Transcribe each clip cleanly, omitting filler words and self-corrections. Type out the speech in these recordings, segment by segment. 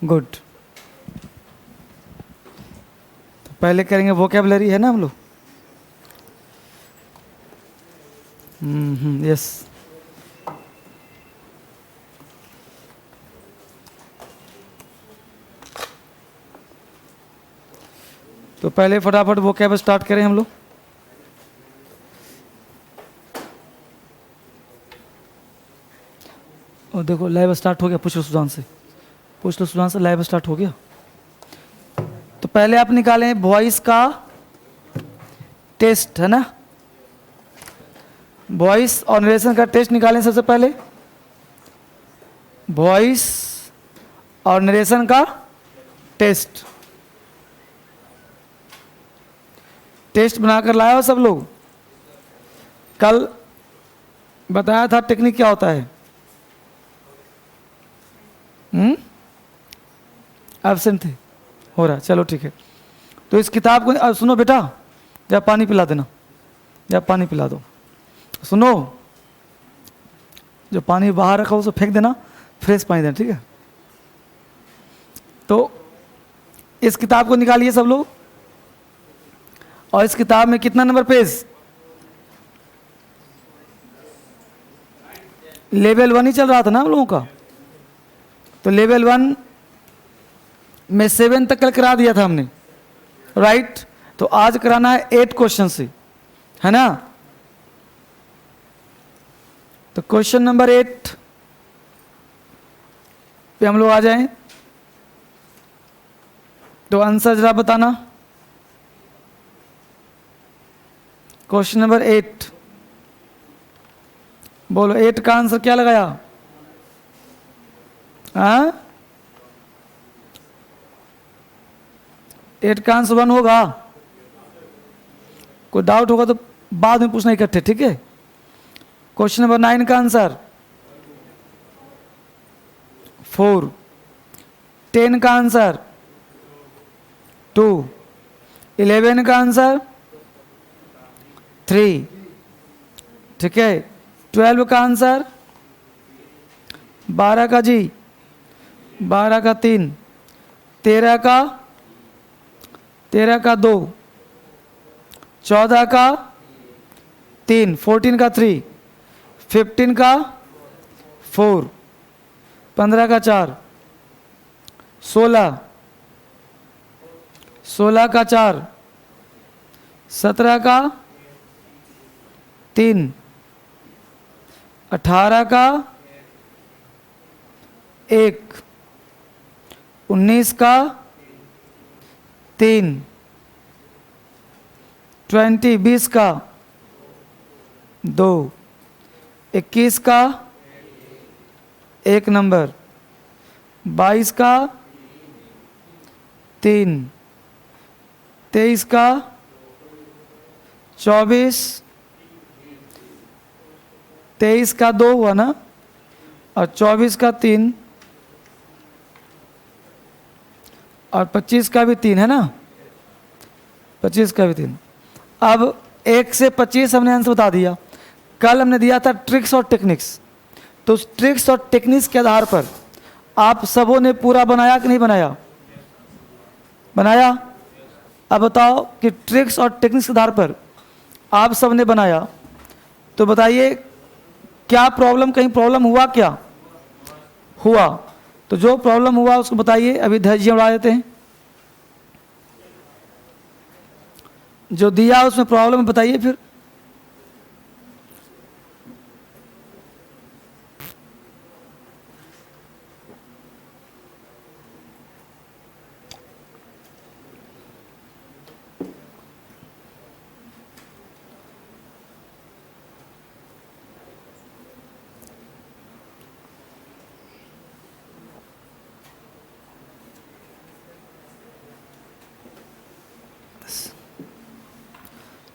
Good. तो पहले करेंगे वोकेबलरी, है ना हम लोग? यस। तो पहले फटाफट वोकैब स्टार्ट करें हम लोग। और देखो लाइव स्टार्ट हो गया, पूछ लो सुजान से, पूछ लो सुजान से, लाइव स्टार्ट हो गया। तो पहले आप निकालें वॉइस का टेस्ट, है ना? वॉइस और नरेशन का टेस्ट निकालें सबसे पहले। वॉइस और नरेशन का टेस्ट, टेस्ट बनाकर लाया हो सब लोग? कल बताया था टेक्निक क्या होता है। एब्सेंट थे, हो रहा है, चलो ठीक है। तो इस किताब को सुनो बेटा, जब पानी पिला देना, जब पानी पिला दो। सुनो, जो पानी बाहर रखा हो उसे फेंक देना, फ्रेश पानी देना, ठीक है? तो इस किताब को निकालिए सब लोग। और इस किताब में कितना नंबर पेज? लेवल 1 ही चल रहा था ना हम लोगों का। तो लेवल 1 में 7 तक कल करा दिया था हमने, राइट? तो आज कराना है 8 क्वेश्चन से, है ना? तो क्वेश्चन नंबर 8 पे हम लोग आ जाएं। तो आंसर जरा बताना। क्वेश्चन नंबर 8 बोलो, 8 का आंसर क्या लगाया? हाँ, 8 का आंसर 1 होगा। कोई डाउट होगा तो बाद में पूछना इकट्ठे, ठीक है? क्वेश्चन नंबर 9 का आंसर 4, 10 का आंसर 2, 11 का आंसर 3, ठीक है? 12 का आंसर 12 का जी, 12 का 3, 13 का 2, 14 का 3, 14 का 3, 15 का 4, 15 का 4, 16 का 4, 17 का 3, 18 का 1, 19 का 3, 20 का 2, 21 का 1 नंबर, 22 का 3, 23 का 24, 23 का 2 हुआ ना, और 24 का 3, और 25 का भी 3, है ना? 25 का भी 3। अब 1 से 25 हमने आंसर बता दिया। कल हमने दिया था ट्रिक्स और टेक्निक्स। तो उस ट्रिक्स और टेक्निक्स के आधार पर आप सबों ने पूरा बनाया कि नहीं बनाया? बनाया। अब बताओ कि ट्रिक्स और टेक्निक्स के आधार पर आप सब ने बनाया, तो बताइए क्या प्रॉब्लम, कहीं प्रॉब्लम हुआ क्या? हुआ। तो जो प्रॉब्लम हुआ उसको बताइए, अभी धैर्य उड़ा देते हैं। जो दिया उसमें प्रॉब्लम बताइए फिर।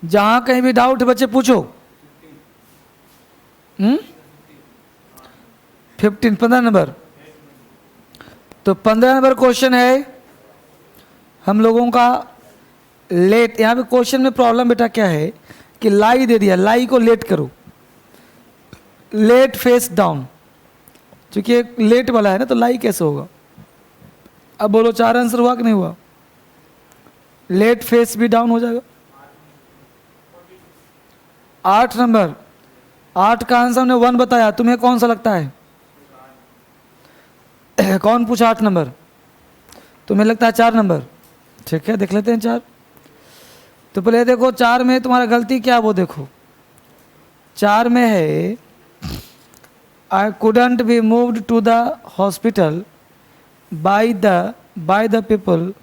जहां कहीं भी डाउट है बच्चे पूछो। 15 नंबर। तो 15 नंबर क्वेश्चन है हम लोगों का लेट। यहाँ पे क्वेश्चन में प्रॉब्लम बेटा क्या है कि लाई दे दिया, लाई को लेट करो, लेट फेस डाउन। क्योंकि लेट वाला है ना, तो लाई कैसे होगा? अब बोलो 4 आंसर हुआ कि नहीं हुआ? लेट फेस भी डाउन हो जाएगा। 8 नंबर, 8 का आंसर हमने 1 बताया, तुम्हें कौन सा लगता है? कौन पूछा 8 नंबर? तुम्हें लगता है 4 नंबर? ठीक है, देख लेते हैं 4। तो पहले देखो 4 में तुम्हारा गलती क्या है वो देखो। 4 में है I couldn't be moved to the hospital by the people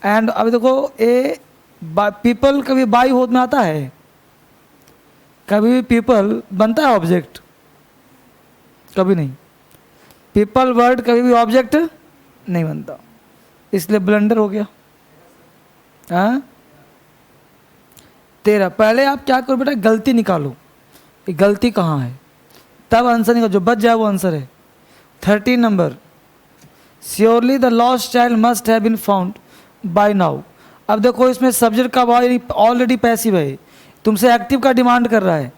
end. अभी देखो ए पीपल कभी बाई होत में आता है? कभी भी पीपल बनता है ऑब्जेक्ट? कभी नहीं। पीपल वर्ड कभी भी ऑब्जेक्ट नहीं बनता, इसलिए ब्लंडर हो गया। हाँ 13। पहले आप क्या करो बेटा, गलती निकालो कि गलती कहाँ है, तब आंसर निकालो, जो बच जाए वो आंसर है। 13 number, surely the lost child must have been found by now. अब देखो इसमें सब्जेक्ट का भाई ऑलरेडी पैसिव है, तुमसे एक्टिव का डिमांड कर रहा है,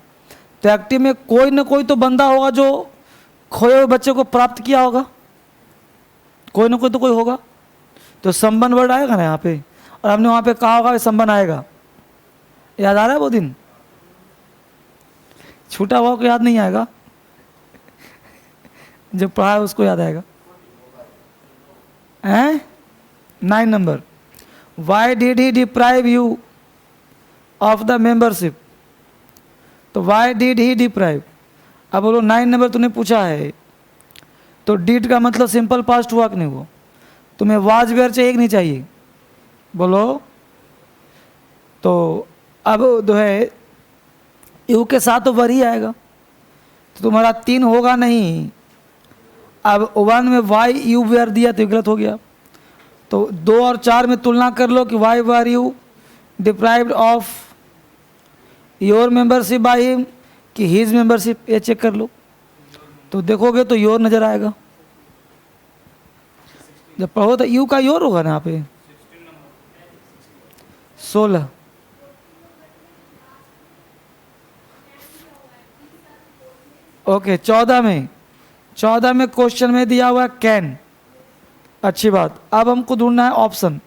तो एक्टिव में कोई ना कोई तो बंदा होगा जो खोए हुए बच्चे को प्राप्त किया होगा, कोई ना कोई तो कोई होगा, तो संबंध वर्ड आएगा ना यहाँ पे, और हमने वहाँ पे कहा होगा संबंध आएगा। याद आ रहा है वो दिन? छूटा हुआ को याद नहीं आएगा, जो पढ़ा है उसको याद आएगा। हैं 9 number, why did he deprive you of the membership. तो वाई डिड ही डिप्राइव, अब बोलो 9 नंबर तूने पूछा है, तो डिड का मतलब सिंपल पास्ट हुआ कि नहीं हुआ? तुम्हें वाज वेयर चाहिए कि नहीं चाहिए? बोलो। तो अब जो है यू के साथ तो वर ही आएगा, तो तुम्हारा 3 होगा नहीं। अब 1 में वाई यू वेयर दिया तो गलत हो गया, तो 2 और 4 में तुलना कर लो कि why were you deprived of your membership by him कि हिज मेंबरशिप, ये चेक कर लो। तो देखोगे तो योर नजर आएगा, जब पढ़ो तो यू का योर होगा ना यहाँ पे। 16। ओके 14 में क्वेश्चन में दिया हुआ कैन, अच्छी बात। अब हमको ढूंढना है ऑप्शन,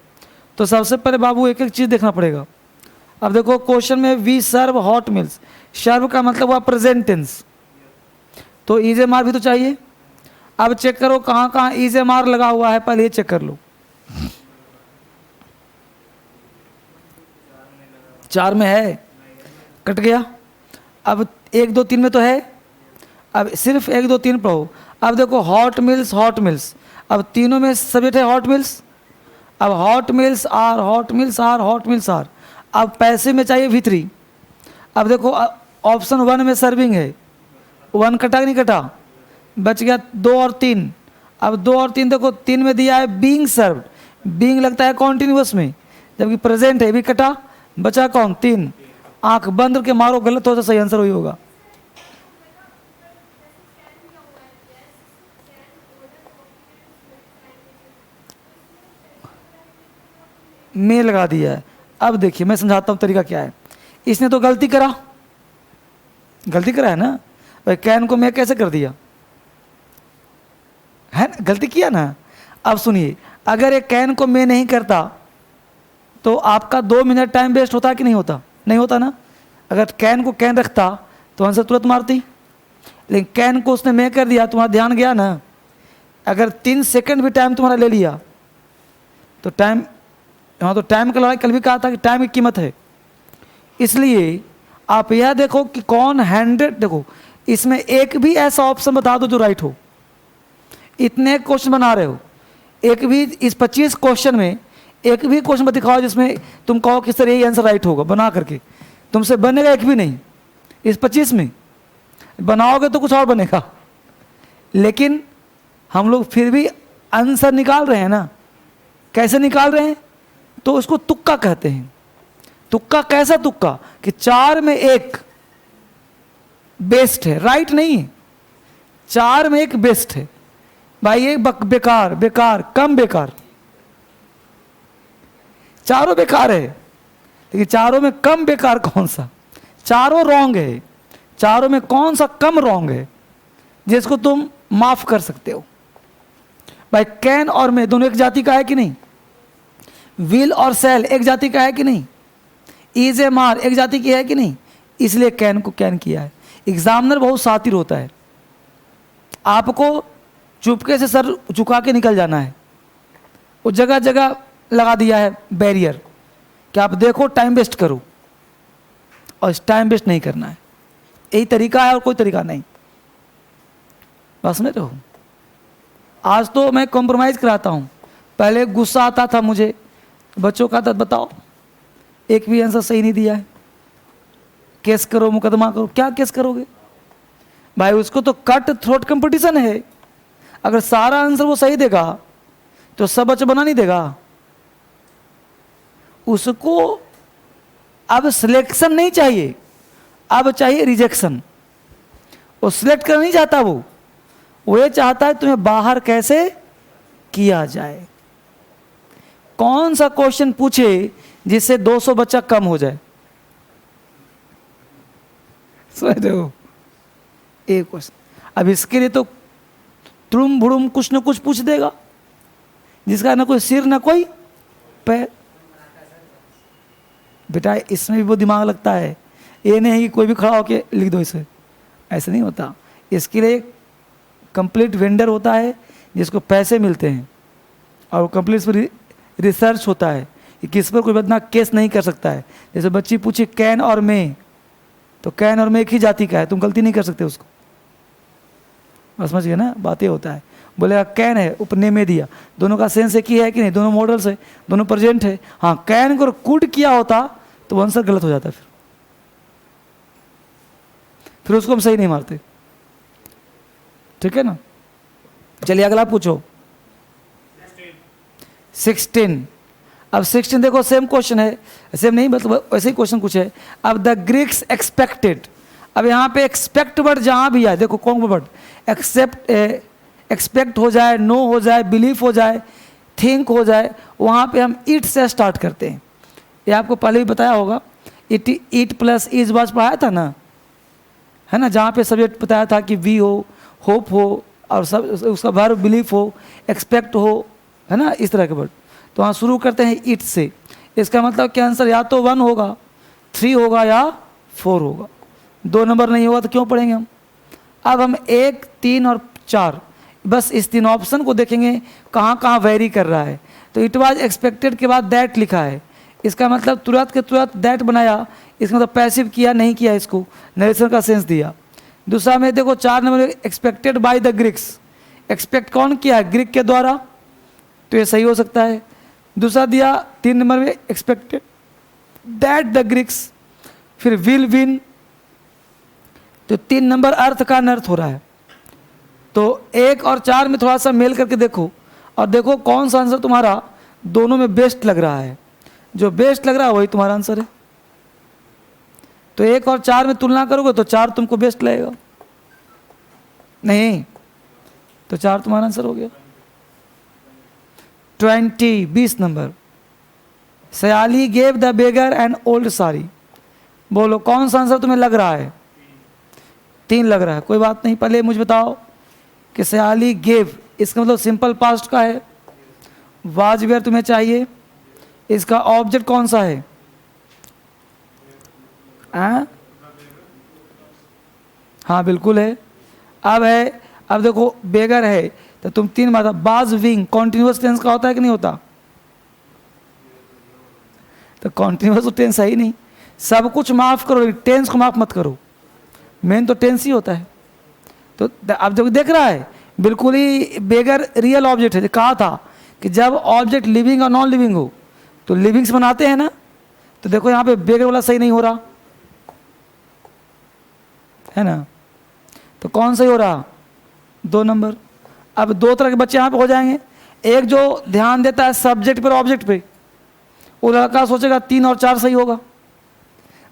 तो सबसे पहले बाबू एक एक चीज़ देखना पड़ेगा। अब देखो क्वेश्चन में वी सर्व हॉट मिल्स, सर्व का मतलब हुआ प्रेजेंट टेंस, तो इज मार भी तो चाहिए। अब चेक करो कहाँ कहाँ इज मार लगा हुआ है, पहले ये चेक कर लो। 4 में है, कट गया। अब 1 2 3 में तो है, अब सिर्फ 1 2 3 पढ़ो। अब देखो हॉट मिल्स, अब तीनों में सब्जेक्ट है हॉट मिल्स। अब हॉट मिल्स आर, अब पैसे में चाहिए V3। अब देखो ऑप्शन 1 में सर्विंग है, 1 कटा कि नहीं कटा, बच गया 2 और 3। अब 2 और 3 देखो, 3 में दिया है बीइंग सर्व्ड, बीइंग लगता है कॉन्टिन्यूअस में, जबकि प्रेजेंट है, भी कटा, बचा कौन 3। आंख बंद करके मारो, गलत हो तो सही आंसर वही होगा। में लगा दिया है। अब देखिए मैं समझाता हूँ तरीका क्या है। इसने तो गलती करा है ना भाई, कैन को मैं कैसे कर दिया है ना, गलती किया ना। अब सुनिए, अगर ये कैन को मैं नहीं करता तो आपका 2 मिनट टाइम वेस्ट होता कि नहीं होता? नहीं होता ना। अगर कैन को कैन रखता तो आंसर तुरंत मारती, लेकिन कैन को उसने मैं कर दिया, तुम्हारा ध्यान गया ना। अगर 3 सेकंड भी टाइम तुम्हारा ले लिया तो टाइम, हाँ तो टाइम का लड़ाई कल भी कहा था कि टाइम की कीमत है। इसलिए आप यह देखो कि कौन 100, देखो इसमें एक भी ऐसा ऑप्शन बता दो जो राइट हो। इतने क्वेश्चन बना रहे हो, एक भी इस 25 क्वेश्चन में एक भी क्वेश्चन दिखाओ जिसमें तुम कहो कि सर यही आंसर राइट होगा, बना करके। तुमसे बनेगा एक भी नहीं इस 25 में, बनाओगे तो कुछ और बनेगा। लेकिन हम लोग फिर भी आंसर निकाल रहे हैं ना। कैसे निकाल रहे हैं? तो उसको तुक्का कहते हैं। तुक्का कैसा तुक्का कि 4 में 1 बेस्ट है, राइट नहीं है, 4 में 1 बेस्ट है भाई। ये बेकार कम बेकार, चारों बेकार है, लेकिन चारों में कम बेकार कौन सा? चारों रॉन्ग है, चारों में कौन सा कम रॉन्ग है जिसको तुम माफ कर सकते हो? भाई कैन और मे दोनों एक जाति का है कि नहीं? विल और सेल एक जाति का है कि नहीं? इज ए मार एक जाति की है कि नहीं? इसलिए कैन को कैन किया है। एग्जामिनर बहुत शातिर होता है, आपको चुपके से सर झुका के निकल जाना है। वो जगह जगह लगा दिया है बैरियर कि आप देखो, टाइम वेस्ट करो, और इस टाइम वेस्ट नहीं करना है। यही तरीका है और कोई तरीका नहीं। बस में रहो। आज तो मैं कॉम्प्रोमाइज़ कराता हूँ। पहले गुस्सा आता था मुझे, बच्चों का था, बताओ एक भी आंसर सही नहीं दिया है, केस करो, मुकदमा करो। क्या केस करोगे भाई? उसको तो कट थ्रोट कंपटीशन है। अगर सारा आंसर वो सही देगा तो सब बच्चे बना नहीं देगा। उसको अब सिलेक्शन नहीं चाहिए, अब चाहिए रिजेक्शन। वो सिलेक्ट करना नहीं चाहता, वो ये चाहता है तुम्हें बाहर कैसे किया जाए। कौन सा क्वेश्चन पूछे जिससे 200 बच्चा कम हो जाए? समझ रहे हो? एक क्वेश्चन। अब इसके लिए तो तुरुम भुड़ुम कुछ न कुछ पूछ देगा, जिसका ना कोई सिर ना कोई पैर। बेटा इसमें भी वो दिमाग लगता है। ये नहीं कि कोई भी खड़ा होके लिख दो इसे, ऐसे नहीं होता। इसके लिए कंप्लीट वेंडर होता है जिसको पैसे मिलते हैं, और कंप्लीट पर रिसर्च होता है कि किस पर कोई बदना केस नहीं कर सकता है। जैसे बच्ची पूछी कैन और मे, तो कैन और मे एक ही जाति का है, तुम गलती नहीं कर सकते उसको। समझ गए ना? बातें होता है। बोलेगा कैन है, उपने में दिया, दोनों का सेंस एक ही है कि नहीं? दोनों मॉडल्स है, दोनों प्रेजेंट है। हाँ, कैन को कुड किया होता तो आंसर गलत हो जाता, फिर उसको हम सही नहीं मारते। ठीक है ना? चलिए अगला पूछो। 16। अब 16 देखो सेम क्वेश्चन है, सेम नहीं मतलब वैसे ही क्वेश्चन कुछ है। अब द ग्रीक्स एक्सपेक्टेड। अब यहाँ पे एक्सपेक्ट वर्ड जहाँ भी है, देखो कौन वर्ड एक्सेप्ट, एक्सपेक्ट हो जाए, नो हो जाए, बिलीफ हो जाए, थिंक हो जाए, वहाँ पे हम इट से स्टार्ट करते हैं। ये आपको पहले भी बताया होगा। इट प्लस इज वाज पढ़ाया था ना, है ना? जहाँ पे सब्जेक्ट बताया था कि वी हो, होप हो, और सब उसका वर्ब बिलीफ हो, एक्सपेक्ट हो, है ना? इस तरह के वर्ड। तो वहाँ शुरू करते हैं इट से। इसका मतलब कि आंसर या तो 1 होगा, 3 होगा या 4 होगा। 2 नंबर नहीं होगा तो क्यों पढ़ेंगे हम? अब हम 1, 3 और 4 बस इस 3 ऑप्शन को देखेंगे कहाँ कहाँ वेरी कर रहा है। तो इट वाज एक्सपेक्टेड के बाद दैट लिखा है, इसका मतलब तुरंत के तुरंत दैट बनाया, इसका मतलब पैसिव किया नहीं किया, इसको नरेशन का सेंस दिया। दूसरा में देखो 4 नंबर में expected by the Greeks, expect कौन किया है? ग्रीक के द्वारा, तो ये सही हो सकता है। दूसरा दिया 3 नंबर में एक्सपेक्टेड दैट द ग्रीक्स, फिर विल विन, तो 3 नंबर अर्थ का अनर्थ हो रहा है। तो 1 और 4 में थोड़ा सा मेल करके देखो, और देखो कौन सा आंसर तुम्हारा दोनों में बेस्ट लग रहा है। जो बेस्ट लग रहा है वही तुम्हारा आंसर है। तो 1 और 4 में तुलना करोगे तो 4 तुमको बेस्ट लगेगा, नहीं तो 4 तुम्हारा आंसर हो गया। 20 number, Sayali gave the beggar and old sari. बोलो कौन सा आंसर तुम्हें लग रहा है? 3 लग रहा है, कोई बात नहीं। पहले मुझे बताओ कि सयाली गेव, इसका मतलब सिंपल पास्ट का है, वाज वेयर तुम्हें चाहिए। इसका ऑब्जेक्ट कौन सा है? हाँ बिल्कुल है। अब है, अब देखो बेगर है तो तुम 3 बात, बाज विंग कॉन्टिन्यूअस टेंस का होता है कि नहीं होता? तो कॉन्टिन्यूअस तो टेंस है ही नहीं। सब कुछ माफ करो, टेंस को माफ मत करो, मेन तो टेंस ही होता है। तो अब जो देख रहा है बिल्कुल ही बेगर रियल ऑब्जेक्ट है। कहा था कि जब ऑब्जेक्ट लिविंग और नॉन लिविंग हो तो लिविंग से बनाते हैं ना, तो देखो यहाँ पे बेगर वाला सही नहीं हो रहा है ना, तो कौन सही हो रहा? 2 नंबर। अब 2 तरह के बच्चे यहाँ पे हो जाएंगे। एक जो ध्यान देता है सब्जेक्ट पर ऑब्जेक्ट पे, वो लड़का सोचेगा 3 और 4 सही होगा।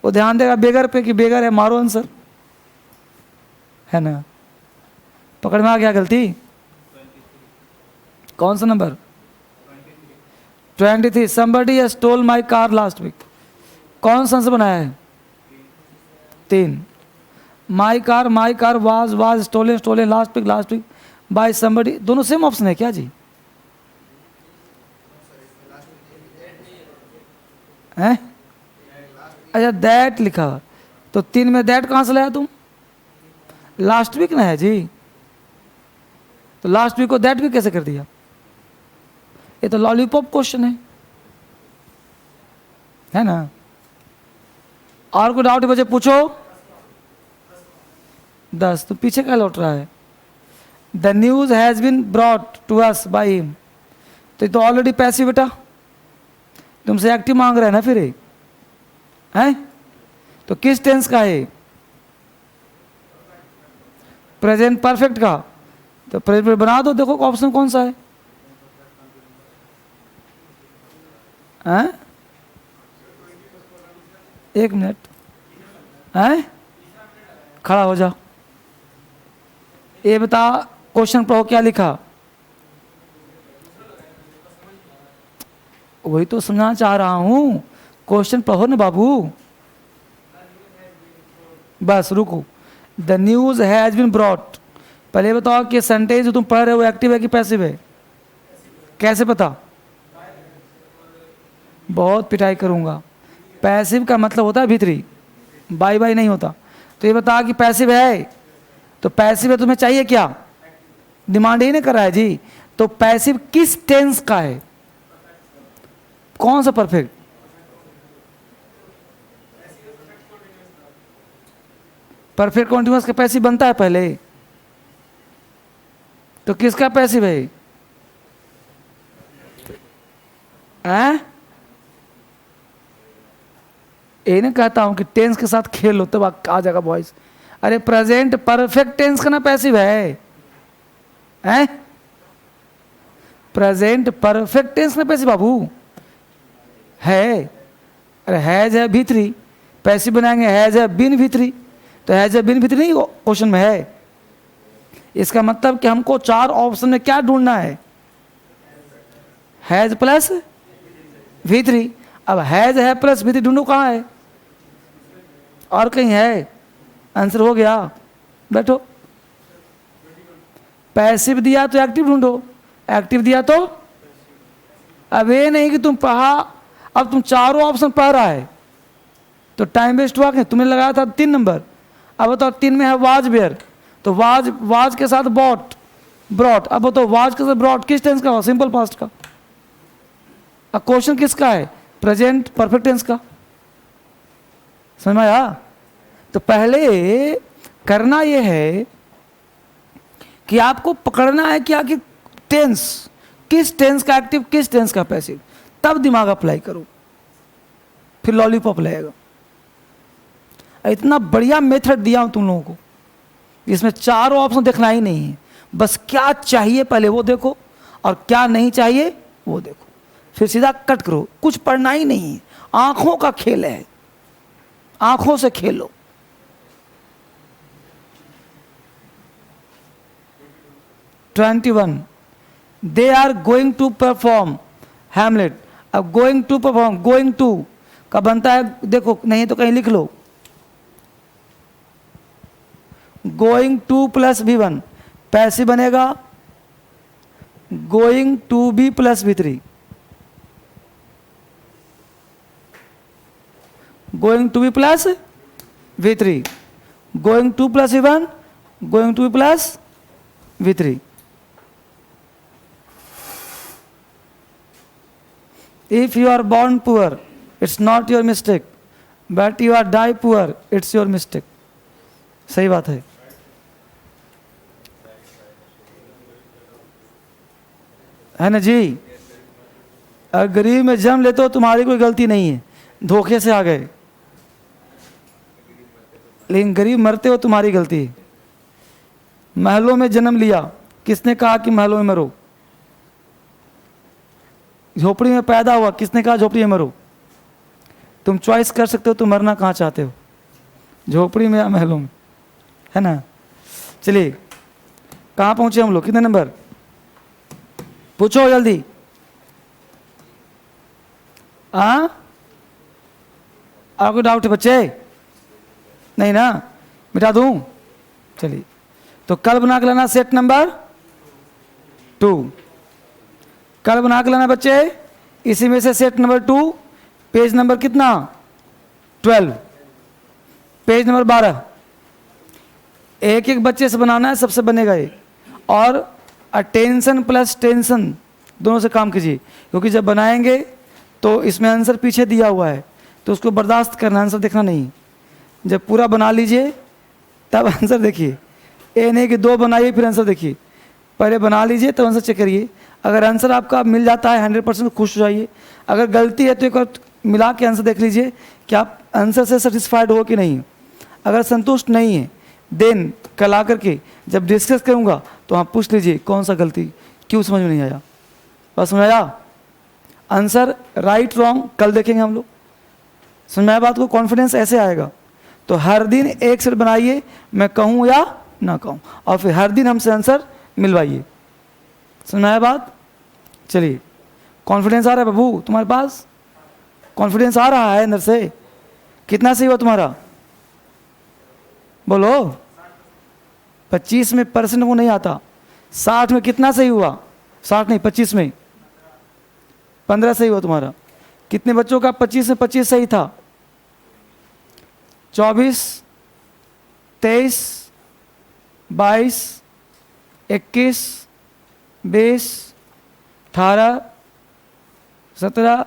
वो ध्यान देगा बेगर पे कि बेगर है, मारो आंसर, है ना? पकड़ में आ गया गलती? कौन सा number? 23। somebody has stole my car last week। कौन सा आंसर बनाया है? 3। My car was stolen last week by somebody, दोनों सेम ऑप्शन है क्या जी? हैं? अच्छा दैट लिखा, तो 3 में दैट कहाँ से लाया तुम? लास्ट वीक ना है जी, तो लास्ट वीक को दैट वीक कैसे कर दिया? ये तो लॉलीपॉप क्वेश्चन है ना? और कोई डाउट बच्चे पूछो। 10, तो पीछे क्या लौट रहा है? The news has been brought to us by him, तो ये तो ऑलरेडी पैसिव बेटा, तुमसे एक्टिव मांग रहे हैं ना फिर ये, हैं? तो किस टेंस का है? प्रेजेंट परफेक्ट का, तो प्रेजेंट बना दो, देखो ऑप्शन कौन सा है? हैं? 1 मिनट, हैं? खड़ा हो जाओ, ये बता क्वेश्चन पढ़ो क्या लिखा? वही तो समझाना चाह रहा हूं, क्वेश्चन पढ़ो ना बाबू। बस रुको, the news has been brought, पहले बताओ कि सेंटेंस जो तुम पढ़ रहे हो एक्टिव है कि पैसिव है? कैसे पता? बहुत पिटाई करूंगा। पैसिव का मतलब होता है भीतरी, बाई बाई नहीं होता। तो ये बता कि पैसिव है, तो पैसिव है, तुम्हें चाहिए क्या? डिमांड ही नहीं कर रहा है जी। तो पैसिव किस टेंस का है? कौन सा परफेक्ट? परफेक्ट कॉन्टिन्यूअस का पैसिव बनता है पहले, तो किसका पैसिव है? ये नहीं कहता हूं कि टेंस के साथ खेल लो तब आ जाएगा बॉयज। अरे प्रेजेंट परफेक्ट टेंस का ना पैसिव है, हैं? प्रेजेंट परफेक्ट टेंस ना पैसिव बाबू है। अरे हैज है भीतरी, पैसिव बनाएंगे हैज है बिन भीतरी, तो हैज है बिन भीतरी नहीं क्वेश्चन में है। इसका मतलब कि हमको 4 ऑप्शन में क्या ढूंढना है? हैज प्लस भीतरी। अब हैज है प्लस भीतरी ढूंढो, कहाँ है? और कहीं है? आंसर हो गया, बैठो। पैसिव दिया तो एक्टिव ढूंढो, एक्टिव दिया तो। अब ये नहीं कि तुम पढ़ा, अब तुम चारों ऑप्शन पढ़ रहा है तो टाइम वेस्ट हुआ कि तुमने लगाया था 3 नंबर। अब बताओ 3 में है वाज वेयर, तो वाज के साथ बॉट ब्रॉट। अब बताओ वाज के साथ ब्रॉट किस टेंस का? सिंपल पास्ट का। अब क्वेश्चन किसका है? प्रेजेंट परफेक्ट टेंस का। समझ में आया? तो पहले करना यह है कि आपको पकड़ना है कि आखिर टेंस किस टेंस का एक्टिव, किस टेंस का पैसिव, तब दिमाग अप्लाई करो, फिर लॉलीपॉप लगेगा। इतना बढ़िया मेथड दिया हूं तुम लोगों को, इसमें 4 ऑप्शन देखना ही नहीं है, बस क्या चाहिए पहले वो देखो और क्या नहीं चाहिए वो देखो, फिर सीधा कट करो। कुछ पढ़ना ही नहीं है, आंखों का खेल है, आंखों से खेलो। They are going to perform Hamlet. अब going to perform, going to का बनता है, देखो नहीं तो कहीं लिख लो, going to plus V1 passive बनेगा, going to be plus V3, going to be plus V3, going to plus V1, going to be plus V3। If you are born poor, it's not your mistake, but you are die poor, it's your mistake। सही बात है ना जी? अगर गरीब में जन्म लेते हो तुम्हारी कोई गलती नहीं है, धोखे से आ गए, लेकिन गरीब मरते हो तुम्हारी गलती है। महलों में जन्म लिया, किसने कहा कि महलों में मरो? झोपड़ी में पैदा हुआ, किसने कहा झोपड़ी में मरो? तुम चॉइस कर सकते हो तुम मरना कहाँ चाहते हो, झोपड़ी में या महलों में, है ना? चलिए कहाँ पहुंचे हम लोग, कितने नंबर पूछो जल्दी। आपको डाउट है बच्चे? नहीं ना? मिटा दूं? चलिए तो कल बना के लाना सेट नंबर 2, कल बना के लाना बच्चे इसी में से सेट नंबर 2 पेज नंबर कितना 12, पेज नंबर 12, एक एक बच्चे से बनाना है, सबसे बनेगा ये। और अटेंशन प्लस टेंशन दोनों से काम कीजिए, क्योंकि जब बनाएंगे तो इसमें आंसर पीछे दिया हुआ है, तो उसको बर्दाश्त करना, आंसर देखना नहीं। जब पूरा बना लीजिए तब आंसर देखिए, ये नहीं कि 2 बनाइए फिर आंसर देखिए। पहले बना लीजिए तब आंसर चेक करिए। अगर आंसर आपका मिल जाता है 100% खुश हो जाइए। अगर गलती है तो एक बार मिला के आंसर देख लीजिए कि आप आंसर से सेटिस्फाइड हो कि नहीं। अगर संतुष्ट नहीं है देन कल आकर के जब डिस्कस करूँगा तो आप पूछ लीजिए कौन सा गलती, क्यों समझ में नहीं आया। बस समझ आया? आंसर राइट रॉन्ग कल देखेंगे हम लोग। समझ में आया बात को? कॉन्फिडेंस ऐसे आएगा। तो हर दिन एक सेट बनाइए, मैं कहूँ या ना कहूँ, और फिर हर दिन हमसे आंसर मिलवाइए। समझ में आया बात? चलिए, कॉन्फिडेंस आ रहा है बाबू तुम्हारे पास? कॉन्फिडेंस आ रहा है अंदर से? कितना सही हुआ तुम्हारा? बोलो। 25 में परसेंट को नहीं आता। 60 में कितना सही हुआ? 60 नहीं 25 में 15 सही हुआ तुम्हारा। कितने बच्चों का 25 में 25 सही था? 24, 23, 22, 21, 20, 18, 17,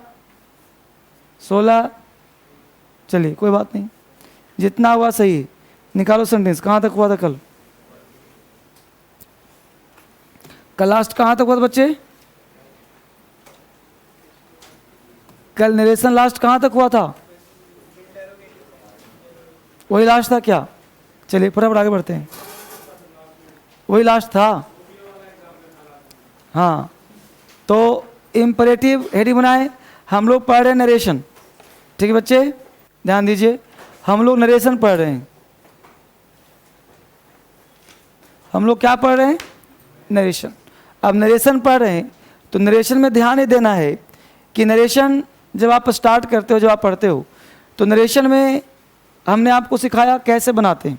16। चलिए कोई बात नहीं, जितना हुआ सही। निकालो सेंटेंस। कहाँ तक हुआ था कल? कल लास्ट कहाँ तक हुआ था बच्चे? कल नरेशन लास्ट कहाँ तक हुआ था? वही लास्ट था क्या? चलिए फटाफट आगे बढ़ते हैं। वही लास्ट था। हाँ, तो इम्परेटिव हेडिंग बनाए। हम लोग पढ़ रहे हैं नरेशन। ठीक है बच्चे, ध्यान दीजिए, हम लोग नरेशन पढ़ रहे हैं। हम लोग क्या पढ़ रहे हैं? नरेशन। अब नरेशन पढ़ रहे हैं तो नरेशन में ध्यान ये देना है कि नरेशन जब आप स्टार्ट करते हो, जब आप पढ़ते हो, तो नरेशन में हमने आपको सिखाया कैसे बनाते हैं,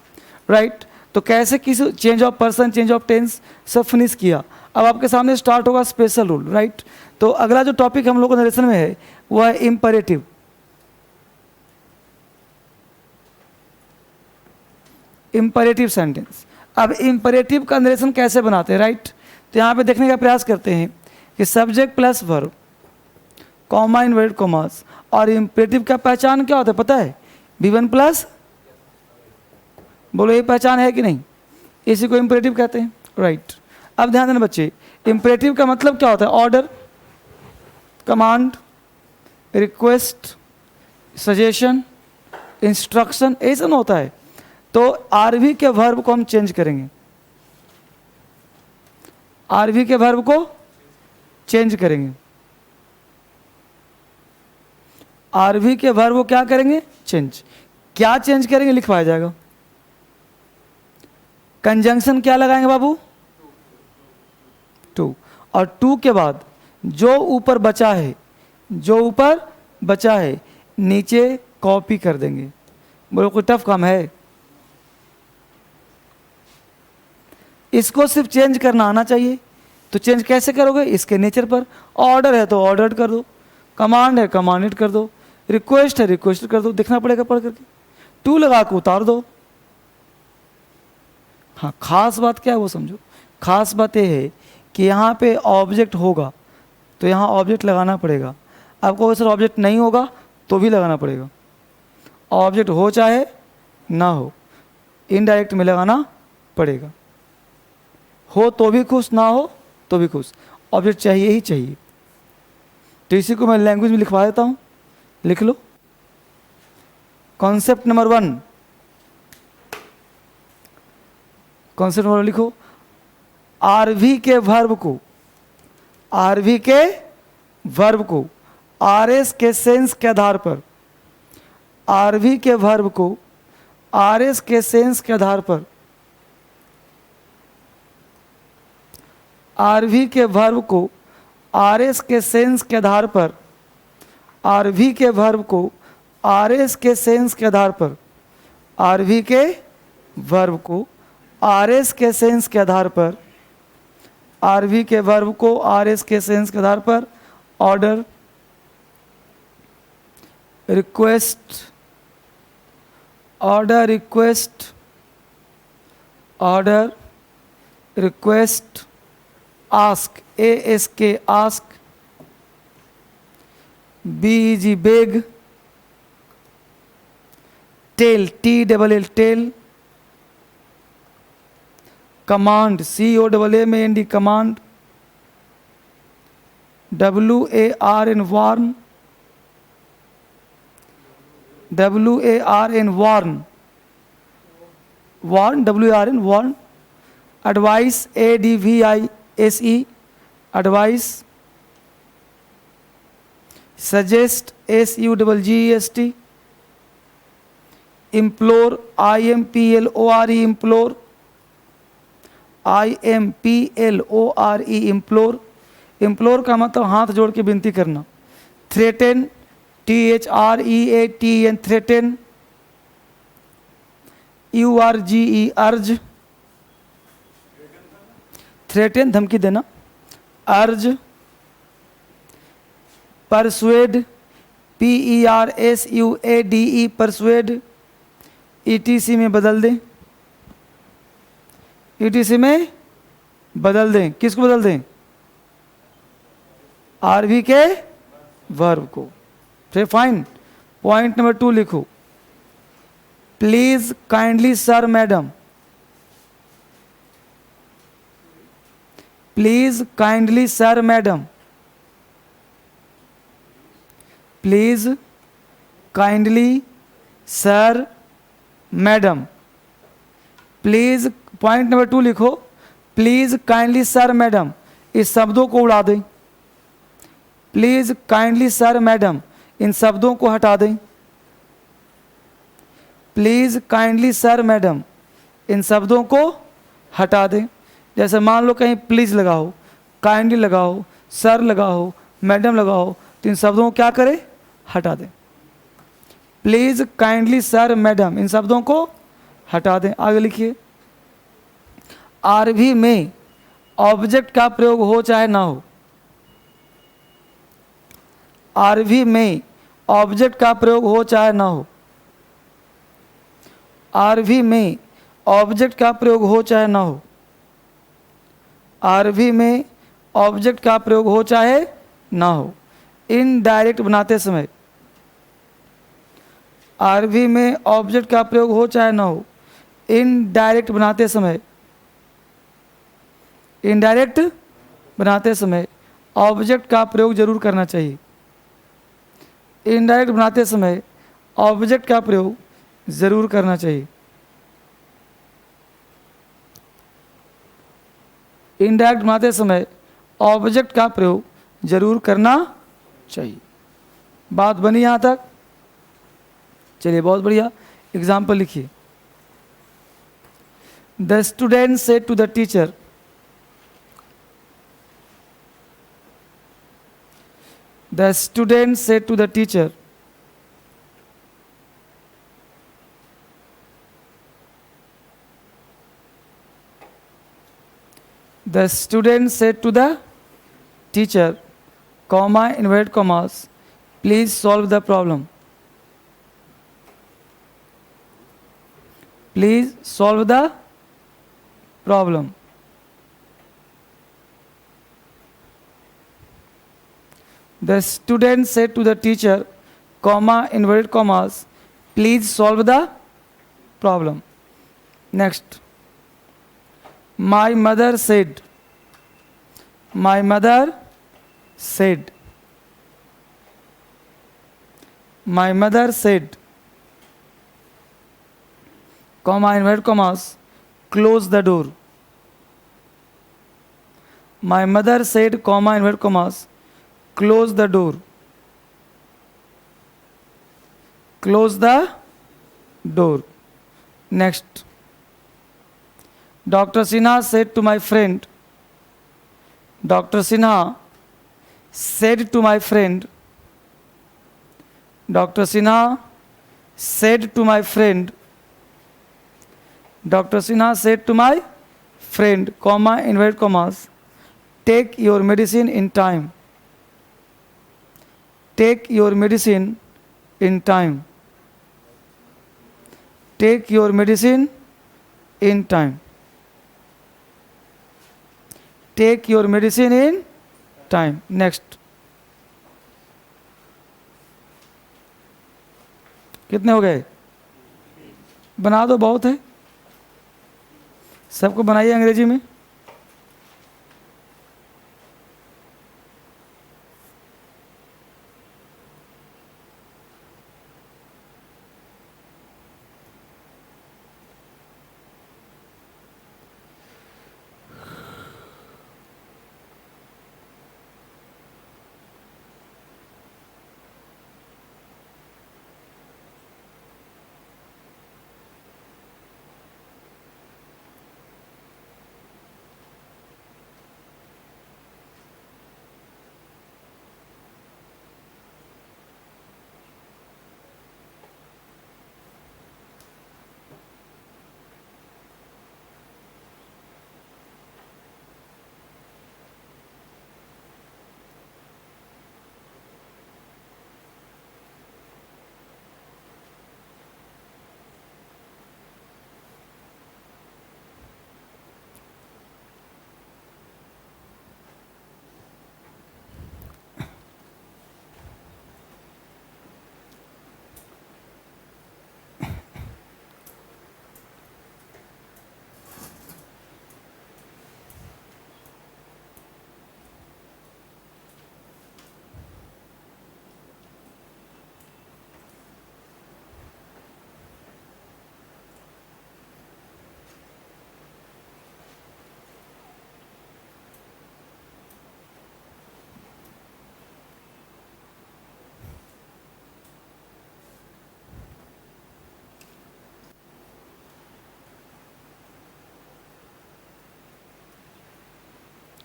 राइट? तो कैसे किसी change of person, change of tense सब फिनिश किया। अब आपके सामने स्टार्ट होगा स्पेशल रूल, राइट? तो अगला जो टॉपिक हम लोग को नरेशन में है वो है इम्परेटिव। Imperative sentence. अब इम्परेटिव का नरेशन कैसे बनाते हैं, राइट? तो यहाँ पे देखने का प्रयास करते हैं कि subject plus verb, comma inverted commas. और इम्परेटिव का पहचान क्या होता है पता है? V1 प्लस, बोलो ये पहचान है कि नहीं? इसी को इम्परेटिव कहते हैं, राइट? अब ध्यान देना बच्चे, इम्परेटिव का मतलब क्या होता है? Order, command, request, suggestion, instruction, ये सब होता है। तो आरवी के वर्ब को हम चेंज करेंगे। आरवी के वर्ब को चेंज करेंगे। आरवी के वर्ब को क्या करेंगे? चेंज। क्या चेंज करेंगे? लिखवाया जाएगा। कंजंक्शन क्या लगाएंगे बाबू? टू। और टू के बाद जो ऊपर बचा है, जो ऊपर बचा है नीचे कॉपी कर देंगे। बोलो कोई टफ काम है? इसको सिर्फ चेंज करना आना चाहिए। तो चेंज कैसे करोगे? इसके नेचर पर। ऑर्डर है तो ऑर्डर कर दो, कमांड है कमांडेड कर दो, रिक्वेस्ट है रिक्वेस्ट कर दो, देखना पड़ेगा पढ़ करके। टू लगा के उतार दो। हाँ, खास बात क्या है वो समझो। खास बात ये है कि यहाँ पे ऑब्जेक्ट होगा तो यहाँ ऑब्जेक्ट लगाना पड़ेगा। आपको सर ऑब्जेक्ट नहीं होगा तो भी लगाना पड़ेगा। ऑब्जेक्ट हो चाहे ना हो, इनडायरेक्ट में लगाना पड़ेगा। हो तो भी खुश, ना हो तो भी खुश, ऑब्जेक्ट चाहिए ही चाहिए। तो इसी को मैं लैंग्वेज में लिखवा देता हूँ, लिख लो। कॉन्सेप्ट नंबर 1, कॉन्सेप्ट नंबर 1 लिखो। आरवी के वर्ब को, आरवी के वर्ब को आरएस के सेंस के आधार पर, आरवी के वर्ब को आरएस के सेंस के आधार पर, आरवी के वर्ब को आरएस के सेंस के आधार पर, आरवी के वर्ब को आरएस के सेंस के आधार पर, आरवी के वर्ब को आरएस के सेंस के आधार पर, आरवी के वर्ब को आरएस के सेंस के आधार पर order, request, order request, order request, ask, ask, ask, beg, beg, tell, tell, tell, command, command, command, warn, warn, warn, warn, warn, advice, advice, advice, suggest, suggest, implore, implore, implore, implore, implore, implore का मतलब हाथ जोड़ के विनती करना, threaten, threaten, threaten, urge, urge, threaten धमकी देना, urge, persuade, persuade, persuade, etc में बदल दें, etc में बदल दें, किसको बदल दें? आरवी के वर्ब को। फिर फाइन, पॉइंट नंबर 2 लिखो, please kindly sir madam, please kindly sir madam, please kindly sir madam, please, point number 2 लिखो, प्लीज काइंडली सर मैडम, इस शब्दों को उड़ा दें, प्लीज काइंडली सर मैडम, इन शब्दों को हटा दें, प्लीज काइंडली सर मैडम, इन शब्दों को हटा दें। जैसे मान लो कहीं प्लीज लगाओ, काइंडली लगाओ, सर लगाओ, मैडम लगाओ, तो इन शब्दों को क्या करें? हटा दें। प्लीज काइंडली सर मैडम, इन शब्दों को हटा दें। आगे लिखिए, आरवी में ऑब्जेक्ट का प्रयोग हो चाहे ना हो, आरवी में ऑब्जेक्ट का प्रयोग हो चाहे ना हो, आरवी में ऑब्जेक्ट का प्रयोग हो चाहे ना हो, आरवी में ऑब्जेक्ट का प्रयोग हो चाहे ना हो, इनडायरेक्ट बनाते समय, आरवी में ऑब्जेक्ट का प्रयोग हो चाहे ना हो, इनडायरेक्ट बनाते समय, इनडायरेक्ट बनाते समय ऑब्जेक्ट का प्रयोग जरूर करना चाहिए। इनडायरेक्ट बनाते समय ऑब्जेक्ट का प्रयोग जरूर करना चाहिए। इनडायरेक्ट बनाते समय ऑब्जेक्ट का प्रयोग जरूर करना चाहिए। बात बनी यहाँ तक? चलिए बहुत बढ़िया। एग्जाम्पल लिखिए, the student said to the teacher, the student said to the teacher, the student said to the teacher, comma, inverted commas, please solve the problem, please solve the problem. The student said to the teacher, comma, inverted commas, please solve the problem. Next, my mother said, my mother said, my mother said, comma, inverted commas, close the door. My mother said, comma, inverted commas, close the door, close the door. Next, Dr. Sinha said to my friend, Dr. Sinha said to my friend, Dr. Sinha said to my friend, Dr. Sinha said to my friend, comma, inverted commas, take your medicine in time, take your medicine in time. Take your medicine in time. Take your medicine in time. Next. कितने हो गए? बना दो, बहुत है। सबको बनाइए अंग्रेजी में।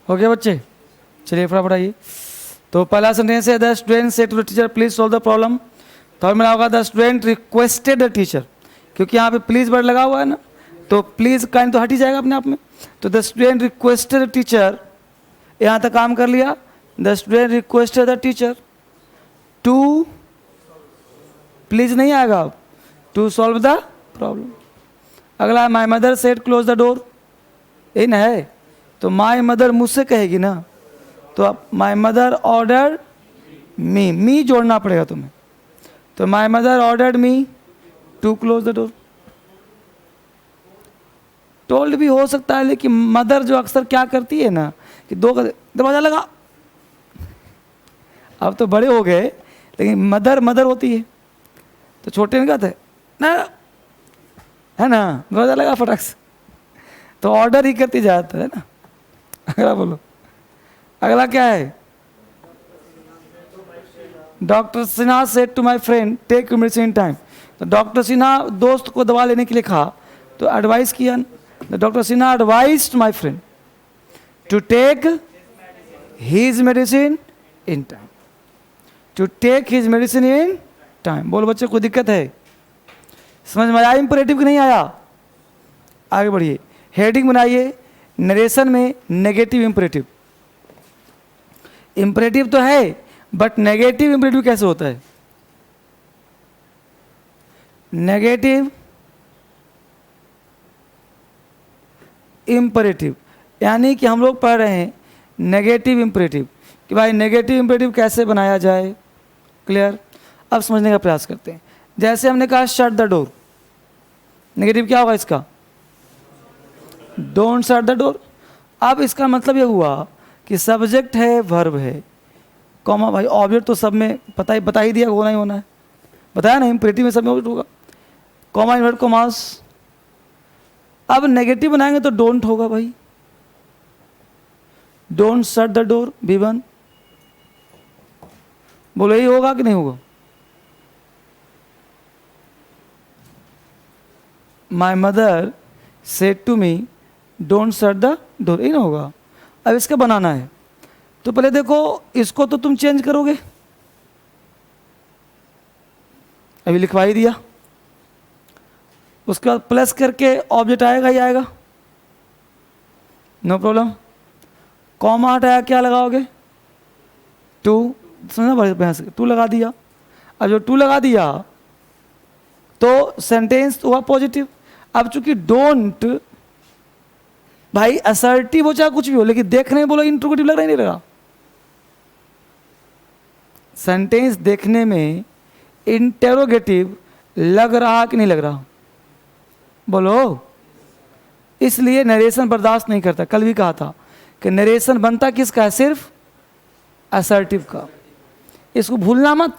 हो गया बच्चे? चलिए फटाफट आइए। तो पहला सेंटेंस है the student said to the teacher please solve the problem. तो और मेरा होगा the student requested the teacher, क्योंकि यहाँ पे प्लीज वर्ड लगा हुआ है ना, तो प्लीज काइंड तो हट ही जाएगा अपने आप में। तो the student requested the teacher, यहाँ तक काम कर लिया। The student requested the teacher to, please नहीं आएगा, टू सॉल्व द प्रॉब्लम। अगला my mother said close the door, यही ना है। तो माई मदर मुझसे कहेगी ना, तो अब माई मदर ऑर्डर मी जोड़ना पड़ेगा तुम्हें। तो my mother ordered me to close the door. Told भी हो सकता है, लेकिन मदर जो अक्सर क्या करती है ना कि दरवाजा लगा। अब तो बड़े हो गए, लेकिन मदर मदर होती है, तो छोटे नहीं कहते ना, है ना, दरवाजा लगा फटाक से, तो ऑर्डर ही करती जाता है ना। अगला बोलो, अगला क्या है? Doctor Sinha said to my friend take your medicine in time. तो डॉक्टर सिन्हा दोस्त को दवा लेने के लिए कहा, तो एडवाइस किया। Doctor Sinha advised my friend to take his medicine in time. To take his medicine in time. बोलो बच्चे, कोई दिक्कत है? समझ में आया इंपरेटिव कि नहीं आया? आगे बढ़िए। हेडिंग बनाइए, नरेशन में नेगेटिव इंपरेटिव। इंपरेटिव तो है, बट नेगेटिव इंपरेटिव कैसे होता है? नेगेटिव इंपरेटिव, यानी कि हम लोग पढ़ रहे हैं नेगेटिव इंपरेटिव, कि भाई नेगेटिव इंपरेटिव कैसे बनाया जाए। क्लियर? अब समझने का प्रयास करते हैं। जैसे हमने कहा शट द डोर, नेगेटिव क्या होगा इसका? Don't shut the door. अब इसका मतलब ये हुआ कि सब्जेक्ट है, वर्ब है, कॉमा, भाई ऑब्जेक्ट तो सब में बता ही दिया, होना ही होना है, बताया ना, इंपरेटिव में सब में ऑब्जेक्ट होगा, कॉमा इन्वर्ट कॉमास। अब नेगेटिव बनाएंगे तो डोंट होगा भाई, don't shut the door V1। बोलो यही होगा कि नहीं होगा? My mother said to me don't shut the door, यही ना होगा। अब इसका बनाना है, तो पहले देखो इसको तो तुम चेंज करोगे, अभी लिखवा ही दिया। उसके बाद प्लस करके ऑब्जेक्ट आएगा ही आएगा, नो प्रॉब्लम। कॉमा हटाया, क्या लगाओगे? टू, समझना बढ़िया से, टू लगा दिया। और जो टू लगा दिया तो सेंटेंस हुआ पॉजिटिव। अब चूंकि डोंट भाई असर्टिव हो चाहे कुछ भी हो, लेकिन देखने में बोलो इंट्रोगेटिव लग रहा ही नहीं लगा। सेंटेंस देखने में इंटेरोगेटिव लग रहा कि नहीं लग रहा, बोलो। इसलिए नरेशन बर्दाश्त नहीं करता। कल भी कहा था कि नरेशन बनता किसका है, सिर्फ असर्टिव का। इसको भूलना मत,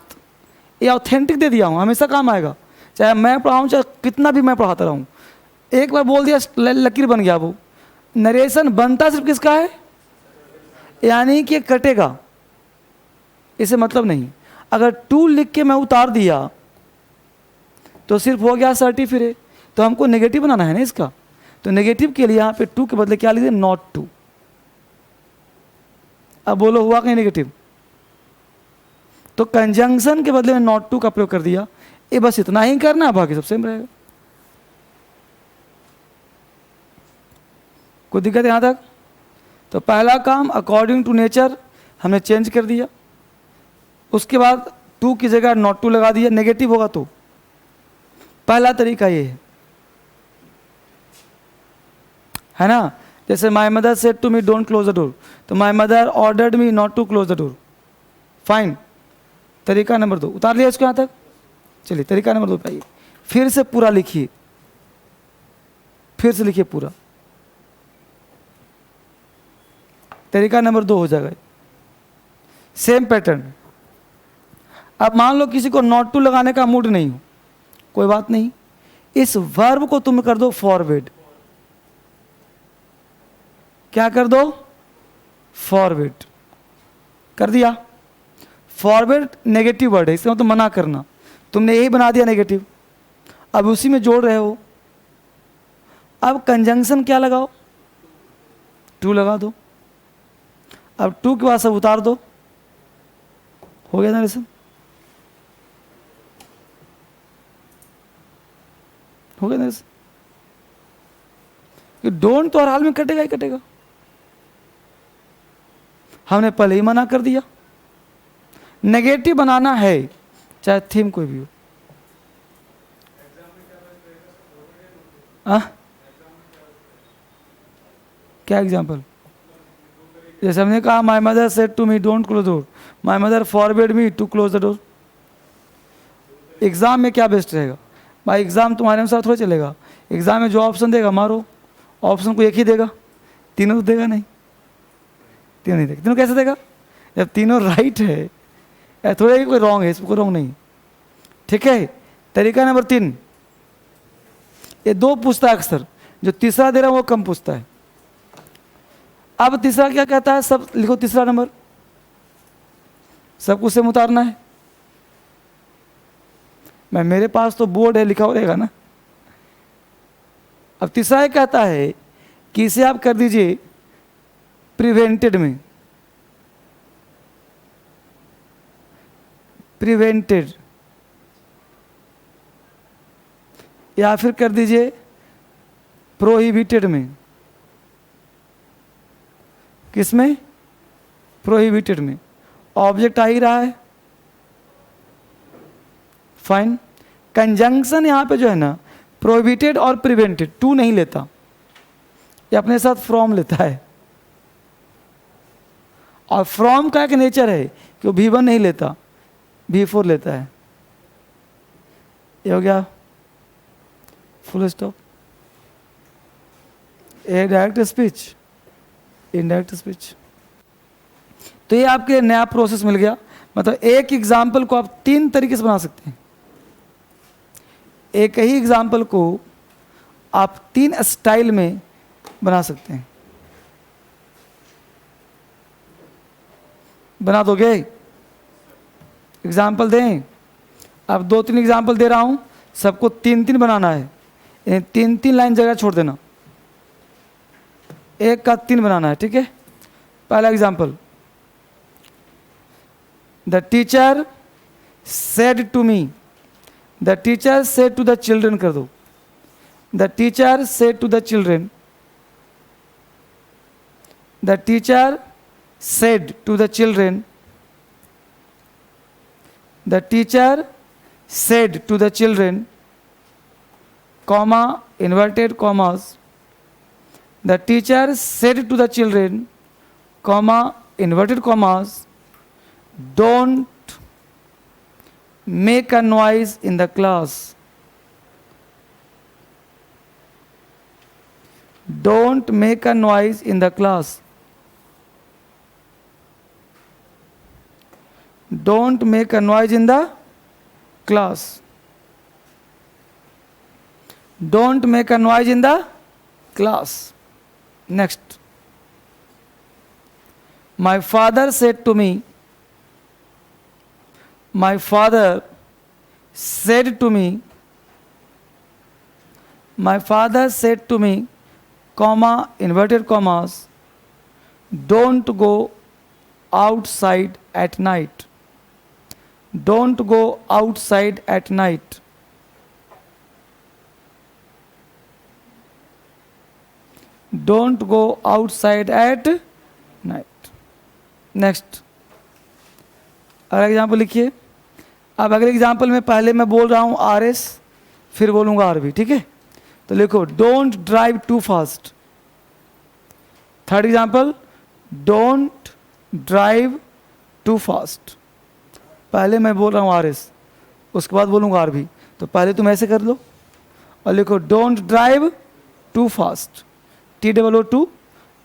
ये ऑथेंटिक दे दिया हूँ, हमेशा काम आएगा। चाहे मैं पढ़ाऊँ चाहे कितना भी मैं पढ़ाता रहूँ, एक बार बोल दिया लकीर बन गया। वो नरेशन बनता सिर्फ किसका है, यानी कि कटेगा, इसे मतलब नहीं। अगर टू लिख के मैं उतार दिया तो सिर्फ हो गया सर्टिफिकेट। तो हमको नेगेटिव बनाना है ना इसका, तो नेगेटिव के लिए यहाँ पे टू के बदले क्या लिख दिया, नॉट टू। अब बोलो हुआ कहीं नेगेटिव, तो कंजंक्शन के बदले में नॉट टू का प्रयोग कर दिया। ये बस इतना ही करना है, बाकी सब सेम रहेगा। कोई दिक्कत यहाँ तक? तो पहला काम अकॉर्डिंग टू नेचर हमने चेंज कर दिया, उसके बाद टू की जगह नॉट टू लगा दिया, नेगेटिव होगा तो। पहला तरीका ये है ना। जैसे my mother said to me don't close the door, तो my mother ordered me not to close the door. Fine, तरीका नंबर 2 उतार लिया इसको यहाँ तक। चलिए तरीका नंबर 2 पे आइए, फिर से पूरा लिखिए, फिर से लिखिए पूरा। तरीका नंबर 2 हो जाएगा सेम पैटर्न। अब मान लो किसी को नॉट टू लगाने का मूड नहीं हो, कोई बात नहीं, इस वर्ब को तुम कर दो फॉरवर्ड। क्या कर दो, फॉरवर्ड कर दिया। फॉरवर्ड नेगेटिव वर्ड है, इसका मतलब मना करना, तुमने यही बना दिया नेगेटिव, अब उसी में जोड़ रहे हो। अब कंजंक्शन क्या लगाओ, टू लगा दो। अब टू के बाद सब उतार दो, हो गया नरेशन, हो गया नरेशन। डोंट तो हर हाल में कटेगा ही कटेगा, हमने पहले ही मना कर दिया। नेगेटिव बनाना है चाहे थीम कोई भी हो। क्या एग्जाम्पल? जैसे हमने कहा my mother said to me don't close the door, my mother forbid me to close the door. Exam में क्या बेस्ट रहेगा भाई? एग्जाम तुम्हारे अनुसार थोड़ा चलेगा। एग्जाम में जो ऑप्शन देगा मारो, ऑप्शन को एक ही देगा, तीनों तो देगा नहीं, तीनों नहीं देगा। तीनों कैसे देगा जब तीनों राइट है? थोड़ा ही कोई रॉन्ग है, इसको रॉन्ग नहीं, ठीक है। तरीका नंबर 3, ये 2 पूछता है अक्सर, जो तीसरा दे रहा है वो कम पूछता है। अब तीसरा क्या कहता है, सब लिखो तीसरा नंबर, सब कुछ से उतारना है। मैं मेरे पास तो बोर्ड है, लिखा हो रहेगा ना। अब तीसरा ये कहता है कि इसे आप कर दीजिए प्रिवेंटेड में, प्रिवेंटेड, या फिर कर दीजिए प्रोहिबिटेड में। किसमें? प्रोहिबिटेड में। ऑब्जेक्ट आ ही रहा है, फाइन। कंजंक्शन यहां पे जो है ना, प्रोहिबिटेड और प्रिवेंटेड, टू नहीं लेता, ये अपने साथ फ्रॉम लेता है। और फ्रॉम का एक नेचर है कि वो V1 नहीं लेता, V4 लेता है। ये हो गया फुल स्टॉप। ए डायरेक्ट स्पीच, इनडायरेक्ट स्पीच। तो ये आपके नया प्रोसेस मिल गया। मतलब एक एग्जाम्पल को आप 3 तरीके से बना सकते हैं। एक ही एग्जाम्पल को आप 3 स्टाइल में बना सकते हैं। बना दोगे? एग्जाम्पल दें? अब 2-3 एग्जाम्पल दे रहा हूं, सबको 3-3 बनाना है। 3-3 लाइन जगह छोड़ देना, एक का 3 बनाना है, ठीक है। पहला example, the teacher said to me, the teacher said to the children कर दो। The teacher said to the children, the teacher said to the children, The teacher said to the children, comma, inverted commas. The teacher said to the children, comma, inverted commas, don't make a noise in the class. Don't make a noise in the class. Don't make a noise in the class. Don't make a noise in the class. Next. My father said to me, my father said to me, my father said to me, comma, inverted commas, don't go outside at night. Don't go outside at night. Don't go outside at night. Next अगला example लिखिए. अब अगले example में पहले मैं बोल रहा हूँ आर एस, फिर बोलूँगा आर बी. ठीक है, तो लिखो don't drive too fast. Third example, don't drive too fast. पहले मैं बोल रहा हूँ आर एस, उसके बाद बोलूँगा आर बी. तो पहले तुम ऐसे कर लो और लिखो don't drive too fast. TOO2.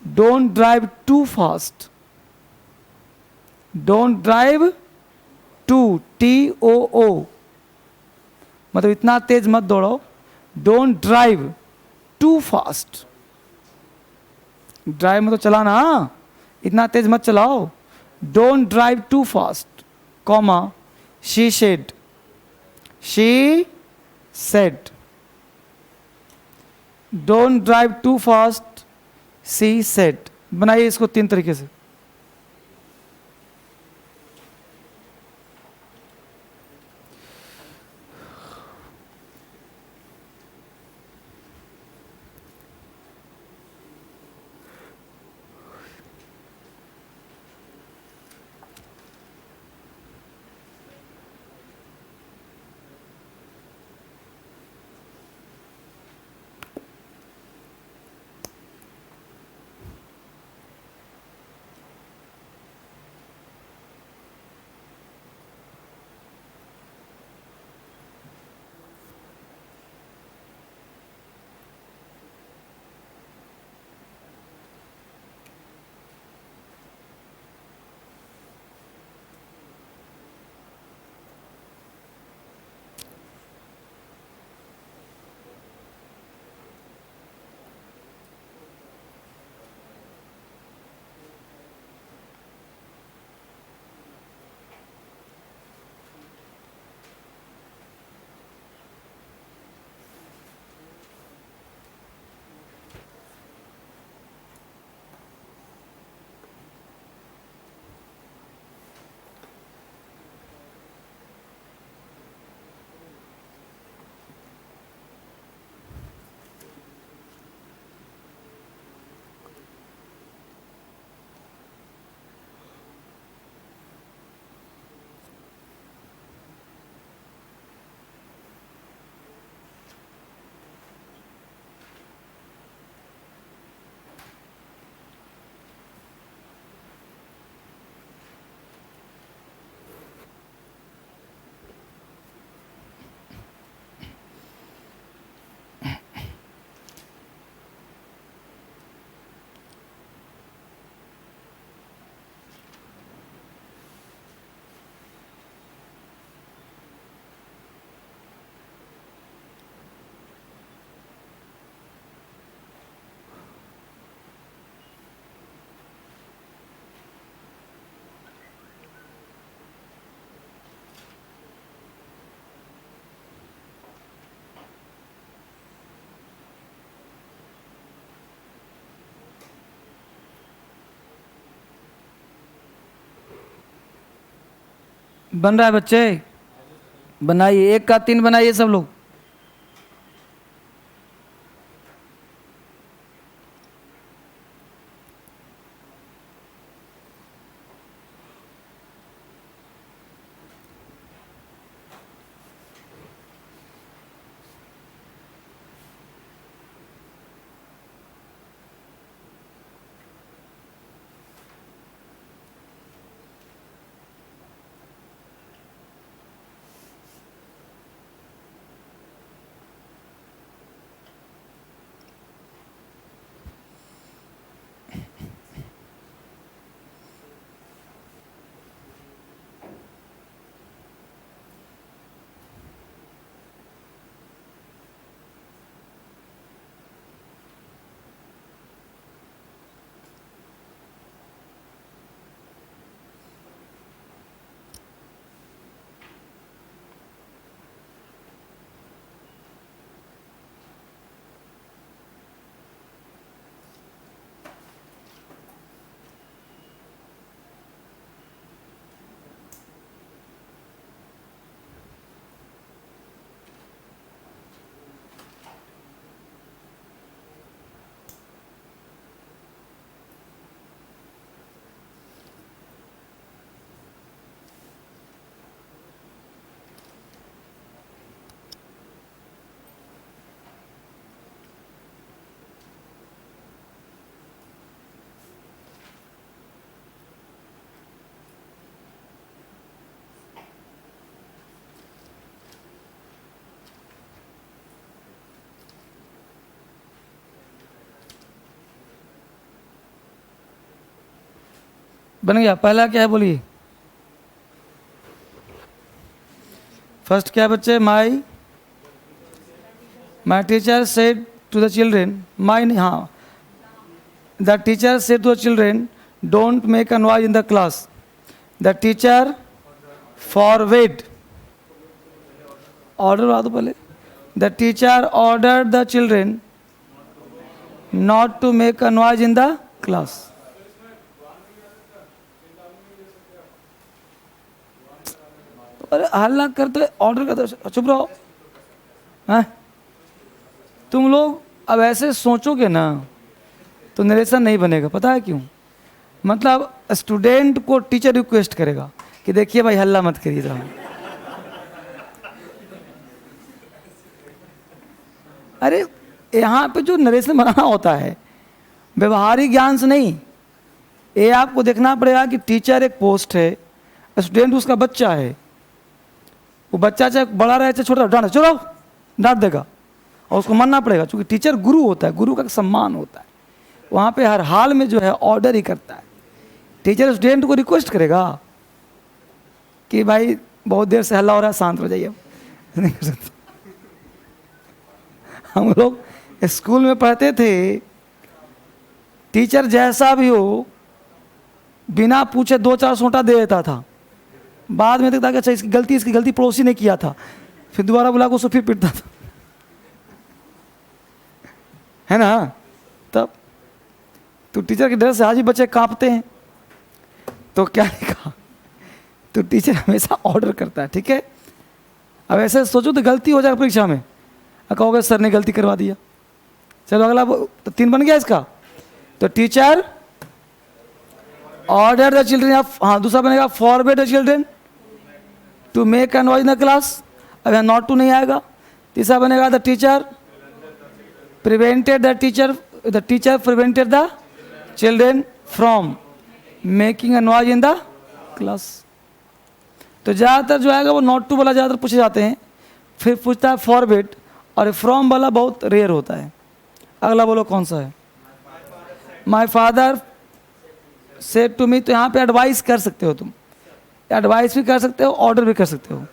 Don't drive too fast. Don't drive too, TOO, मतलब इतना तेज मत दौड़ो. Don't drive too fast. Drive मतलब चलाना, इतना तेज मत चलाओ. Don't drive too fast, comma, she said. She said. Don't drive too fast, she said. बनाइए इसको 3 तरीके से. बन रहा है बच्चे? बनाइए, 1 का 3 बनाइए सब लोग. बन गया। पहला क्या है बोलिए? फर्स्ट क्या है बच्चे? My teacher said to the children, my, हाँ, the teacher said to the children don't make a noise in the class. The teacher forward, order बता दो पहले। The teacher order the children not to make a noise in the class. अरे हल्ला करते, order करते, चुप रहो। हैं? तुम लोग अब ऐसे सोचोगे ना तो नरेशन नहीं बनेगा। पता है क्यों? मतलब स्टूडेंट को टीचर रिक्वेस्ट करेगा कि देखिए भाई हल्ला मत करिए जरा। अरे यहाँ पे जो नरेशन बनाना होता है व्यवहारिक ज्ञान से नहीं, ये आपको देखना पड़ेगा कि टीचर एक पोस्ट है, स्टूडेंट उसका बच्चा है। वो बच्चा चाहे बड़ा रहे चाहे छोटा, डांट चलो डांट देगा और उसको मानना पड़ेगा, क्योंकि टीचर गुरु होता है, गुरु का सम्मान होता है। वहाँ पे हर हाल में जो है ऑर्डर ही करता है। टीचर स्टूडेंट को रिक्वेस्ट करेगा कि भाई बहुत देर से हल्ला हो रहा है, शांत हो जाइए। हम लोग स्कूल में पढ़ते थे, टीचर जैसा भी हो बिना पूछे 2-4 सोंटा दे देता था। बाद में देखता कि अच्छा इसकी गलती पड़ोसी ने किया था, फिर दोबारा बुला को उसको फिर पिटता था, है ना। तब तो टीचर के डर से आज भी बच्चे कांपते हैं। तो क्या लिखा? तो टीचर हमेशा ऑर्डर करता है, ठीक है। अब ऐसे सोचो तो गलती हो जाएगा परीक्षा में, कहोगे सर ने गलती करवा दिया। चलो अगला, तो 3 बन गया इसका। तो टीचर ऑर्डर द चिल्ड्रेन, हाँ दूसरा बनेगा forward the children to make a noise in the class. अब यहाँ नॉट टू नहीं आएगा। तीसरा बनेगा the teacher prevented the teacher prevented the children from making a noise in the class. तो ज़्यादातर जो आएगा वो नॉट टू वाला ज़्यादातर पूछे जाते हैं, फिर पूछता है फॉरवर्ड, और फ्रॉम वाला बहुत रेयर होता है। अगला बोलो कौन सा है? My father said to me. तो यहाँ पे एडवाइस कर सकते हो तुम, एडवाइस भी कर सकते हो, ऑर्डर भी कर सकते हो,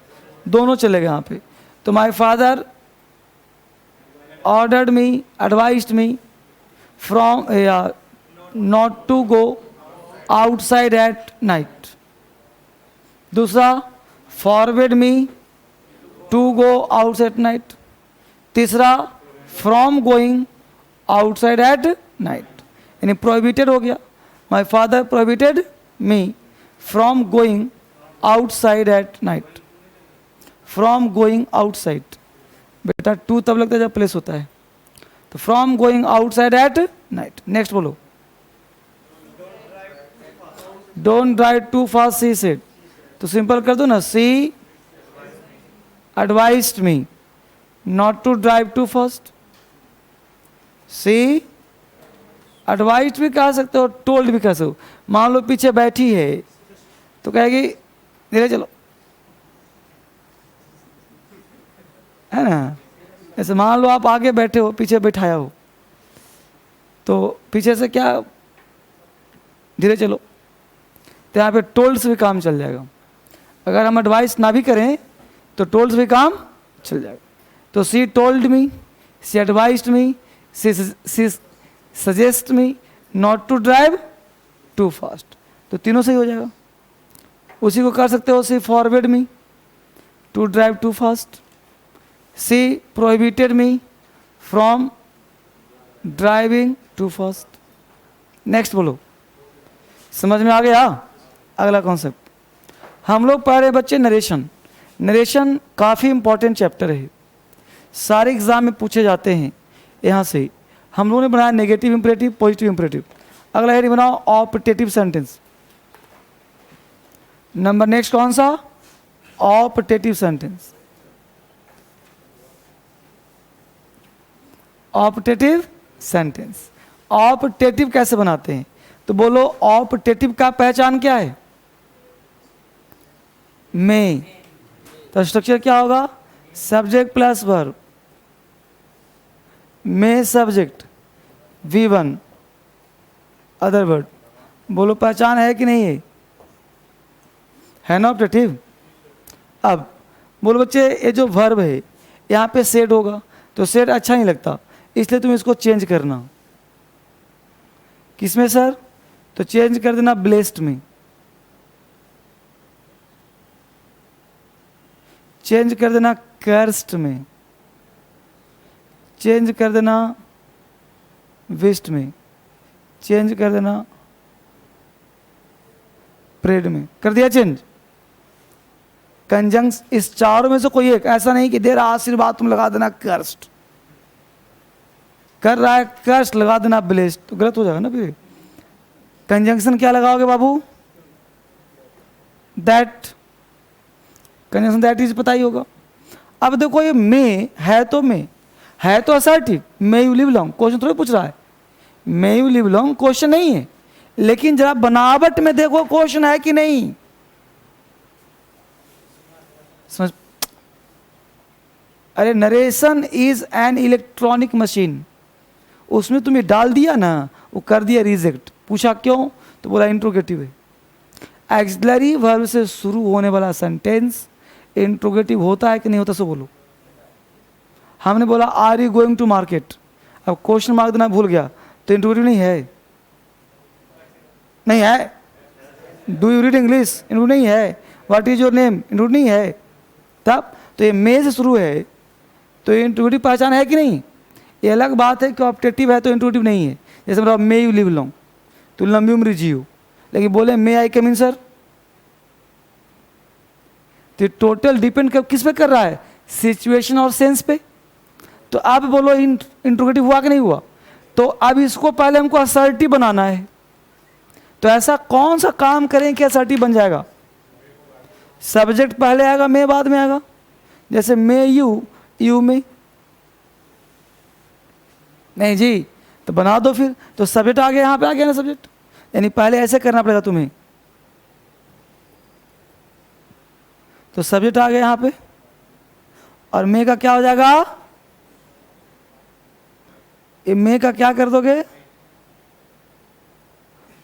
दोनों चलेगा यहाँ पे। तो my father ordered me, advised me from not to go outside at night. दूसरा forward me to go outside night. तीसरा from going outside at night, यानी प्रोहिबिटेड हो गया। My father prohibited me from going outside at night. From going outside, बेटा to तब लगता है जब प्लेस होता है। तो from going outside at night. Next बोलो, don't drive too fast she said. तो सिंपल कर दो ना, she advised me not to drive too fast. She advised भी कह सकते हो, टोल्ड भी कह सकते हो। मान लो पीछे बैठी है तो कहेगी धीरे चलो, है ना। ऐसे मान लो आप आगे बैठे हो, पीछे बैठाया हो, तो पीछे से क्या धीरे चलो, तो यहाँ पे टोल्ड से भी काम चल जाएगा। अगर हम एडवाइस ना भी करें तो टोल्ड से भी काम चल जाएगा। तो she told me, she advised me, she suggest me not to drive too fast. तो तीनों सही हो जाएगा। उसी को कर सकते हो, she forward me to drive too fast. She prohibited me from driving too fast. Next बोलो, समझ में आ गया? अगला कॉन्सेप्ट हम लोग पढ़ रहे बच्चे नरेशन। नरेशन काफ़ी इंपॉर्टेंट चैप्टर है, सारे एग्जाम में पूछे जाते हैं। यहाँ से हम लोगों ने बनाया नेगेटिव इंपरेटिव, पॉजिटिव इंपरेटिव। अगला हेडिंग बनाओ ऑप्टेटिव सेंटेंस। नंबर नेक्स्ट कौन सा? Optative sentence. Optative sentence. Optative कैसे बनाते हैं? तो बोलो ऑप्टेटिव का पहचान क्या है? में। तो स्ट्रक्चर क्या होगा? सब्जेक्ट प्लस वर्ब, में सब्जेक्ट V1 अदर वर्ड, बोलो पहचान है कि नहीं है ना ऑप्टेटिव। अब बोलो बच्चे ये जो वर्ब है यहाँ पे सेड होगा, तो सेड अच्छा नहीं लगता, इसलिए तुम इसको चेंज करना। किसमें सर? तो चेंज कर देना ब्लेस्ड में, चेंज कर देना कर्स्ड में, चेंज कर देना विस्ट में, चेंज कर देना प्रेड में। कर दिया चेंज। कंजंक्स इस चारों में से कोई एक, ऐसा नहीं कि देर आशीर्वाद तुम लगा देना कर्स्ड, कर रहा है कर्स्ड लगा देना ब्लेस्ड, तो गलत हो जाएगा ना। फिर कंजंक्शन क्या लगाओगे बाबू? दैट, कंजंक्शन दैट इज पता ही होगा। अब देखो ये मे है तो मे है तो assertive, may you live long, question थोड़ी पूछ रहा है, मे यू लिव लॉन्ग क्वेश्चन नहीं है, लेकिन जरा बनावट में देखो क्वेश्चन है कि नहीं। समझ? अरे narration is an electronic machine, उसमें तुम्हें डाल दिया ना, वो कर दिया रिजेक्ट। पूछा क्यों? तो बोला इंट्रोगेटिव है। एक्सिलरी वर्ब से शुरू होने वाला सेंटेंस इंट्रोगेटिव होता है कि नहीं होता? सो बोलो। हमने बोला are you going to market, अब क्वेश्चन मार्क देना भूल गया, तो इंट्रोगेटिव नहीं है। नहीं है। Do you read English? Interrogative नहीं है। What is your name? Interrogative नहीं है। तब तो ये मे से शुरू है, तो ये इंट्रोगेटिव पहचान है कि नहीं? ये अलग बात है कि ऑप्टेटिव है तो इंट्रोगेटिव नहीं है। जैसे मतलब मे यू लिव लॉन्ग, तो लंबी उम्र जियो, लेकिन बोले मे आई कम इन सर, तो टोटल डिपेंड किस पे कर रहा है? सिचुएशन और सेंस पे। तो अब बोलो इंट्रोगेटिव हुआ कि नहीं हुआ? तो अब इसको पहले हमको असर्टिव बनाना है, तो ऐसा कौन सा काम करें कि असर्टिव बन जाएगा? सब्जेक्ट पहले आएगा, मे बाद में आएगा। जैसे मे यू, यू में नहीं जी, तो बना दो फिर, तो सब्जेक्ट आ गया, यहाँ पे आ गया ना सब्जेक्ट, यानी पहले ऐसे करना पड़ेगा तुम्हें। तो सब्जेक्ट आ गया यहाँ पे, और मे का क्या हो जाएगा? ये मे का क्या कर दोगे?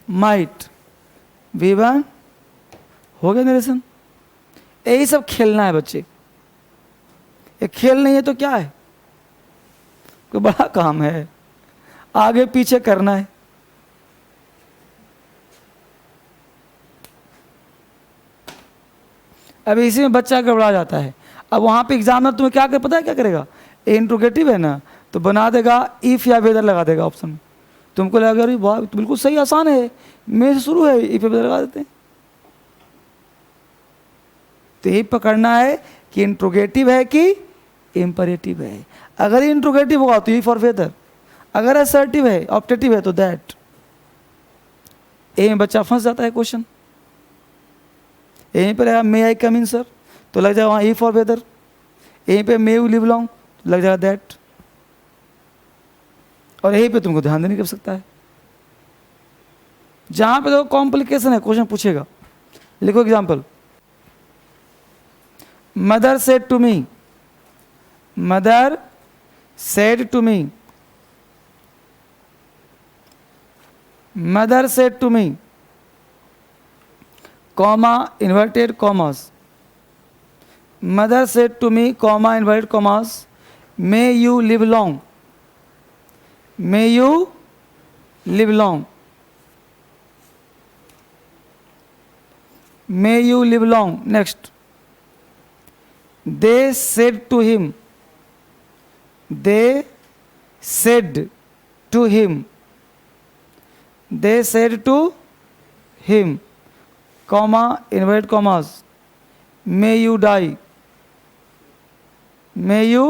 माइट। V1 हो गया नरेशन। यही सब खेलना है बच्चे, ये खेल नहीं है तो क्या है? कोई बड़ा काम है, आगे पीछे करना है। अब इसी में बच्चा गड़बड़ा जाता है। अब वहाँ पे एग्जामिनर तुम्हें क्या कर, पता है क्या करेगा? इंट्रोगेटिव है ना, तो बना देगा इफ या वेदर लगा देगा ऑप्शन में। तुमको लगेगा अरे वाह तो बिल्कुल सही, आसान है, मे से शुरू है, इफ या वेदर लगा देते हैं। तो यही पकड़ना है कि इंट्रोगेटिव है कि इंपरेटिव है। अगर इंट्रोगेटिव होगा तो इफ और वेदर, अगर असर्टिव है ऑप्टेटिव है तो दैट। यही में बच्चा फंस जाता है क्वेश्चन। यहीं पर मे आई कम इन सर, तो लग जाएगा वहाँ इफ और वेदर। यहीं पे मे यू लिव लॉन्ग, तो लग जाएगा दैट। और यहीं पे तुमको ध्यान देने की आवश्यकता है। जहाँ पे देखो कॉम्प्लिकेशन है क्वेश्चन पूछेगा। लिखो example, mother said to me, mother said to me, mother said to me, comma inverted commas, mother said to me comma inverted commas, may you live long, may you live long, may you live long. Next, they said to him, they said to him, they said to him, comma inverted commas, may you die, may you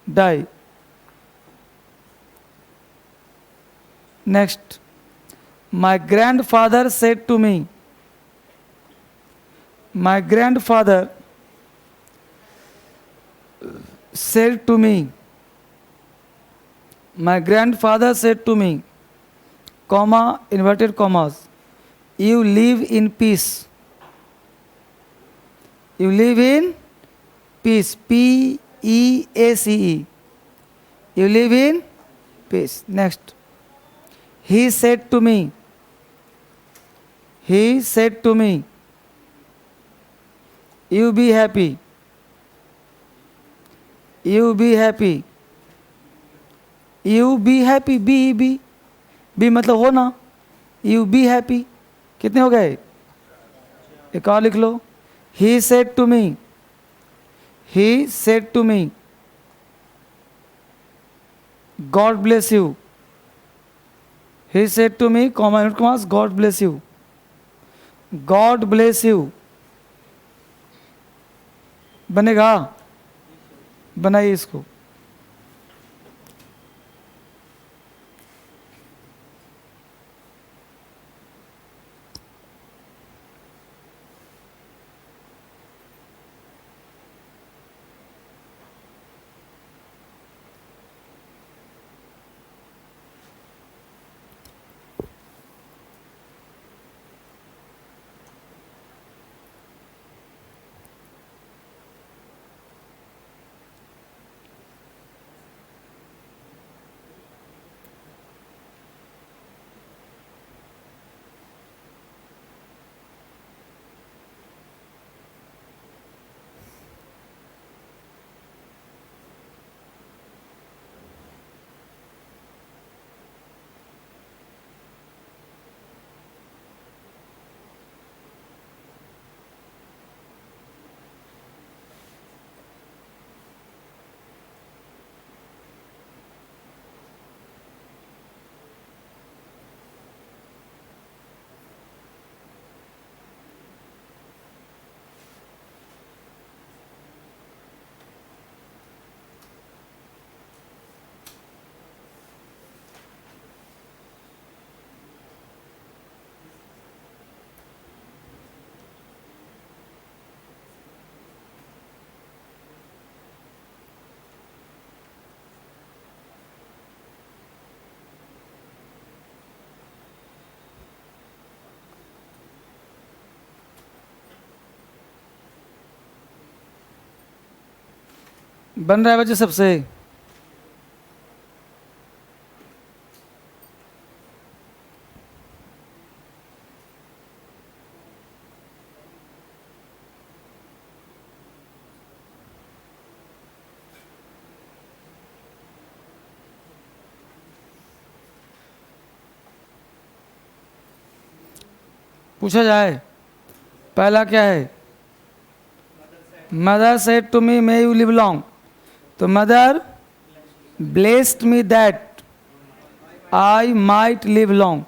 die. Next, my grandfather said to me, my grandfather said to me, my grandfather said to me, comma inverted commas, you live in peace, you live in peace, P-E-A-C-E, you live in peace. Next, he said to me, he said to me, you be happy, you be happy, you be happy, be मतलब हो ना, you be happy. कितने हो गए? एक और लिख लो, he said to me, he said to me, God bless you, he said to me comma commas God bless you, God bless you बनेगा? बनाइए इसको। बन रहा है बच्चे सबसे? पूछा जाए, पहला क्या है? Mother said to me may you live long, तो mother blessed me that I might live long,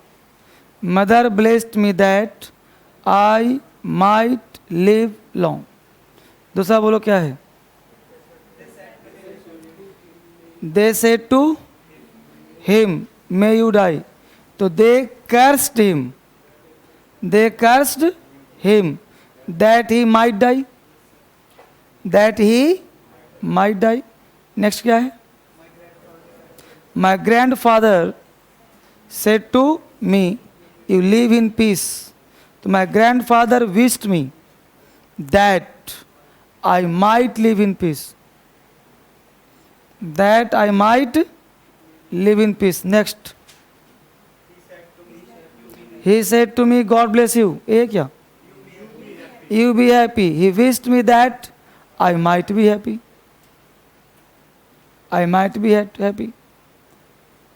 mother blessed me that I might live long. दूसरा बोलो क्या है? They said to him may you die, तो they cursed him, they cursed him that he might die, that he might die। Next क्या है? my grandfather said to me you live in peace, तो my grandfather wished me that I might live in peace, that I might live in peace। Next, he said to me God bless you, ये क्या? you be happy, he wished me that I might be happy, I might be happy।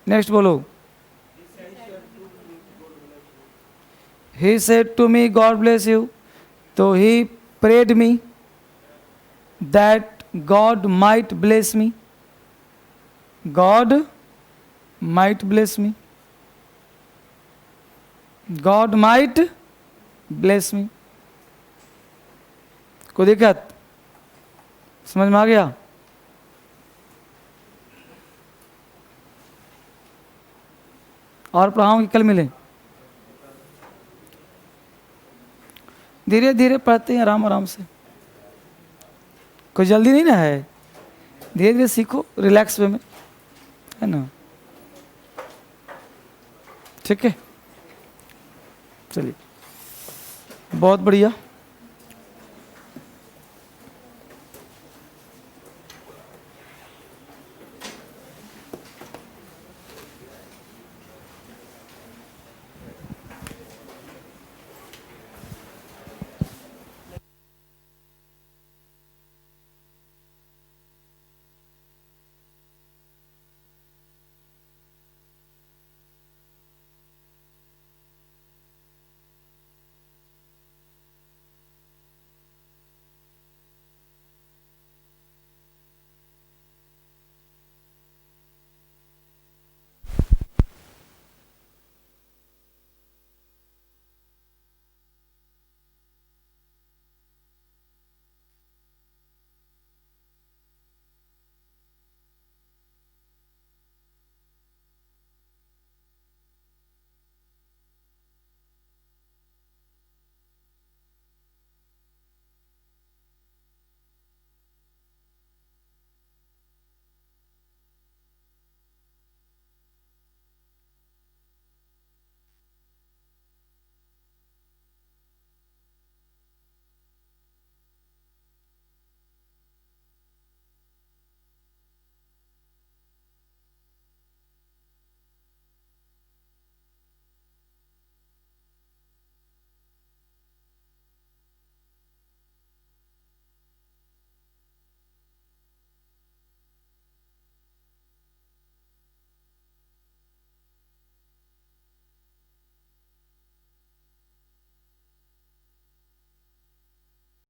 Next बोलो, he said to me God bless you, तो he prayed me that God might bless me, God might bless me, God might bless me। कोई दिक्कत? समझ में आ गया? और पढ़ाऊँ कि कल मिले? धीरे धीरे पढ़ते हैं, आराम आराम से, कोई जल्दी नहीं ना है, धीरे धीरे सीखो, रिलैक्स वे में, है ना? ठीक है, चलिए, बहुत बढ़िया।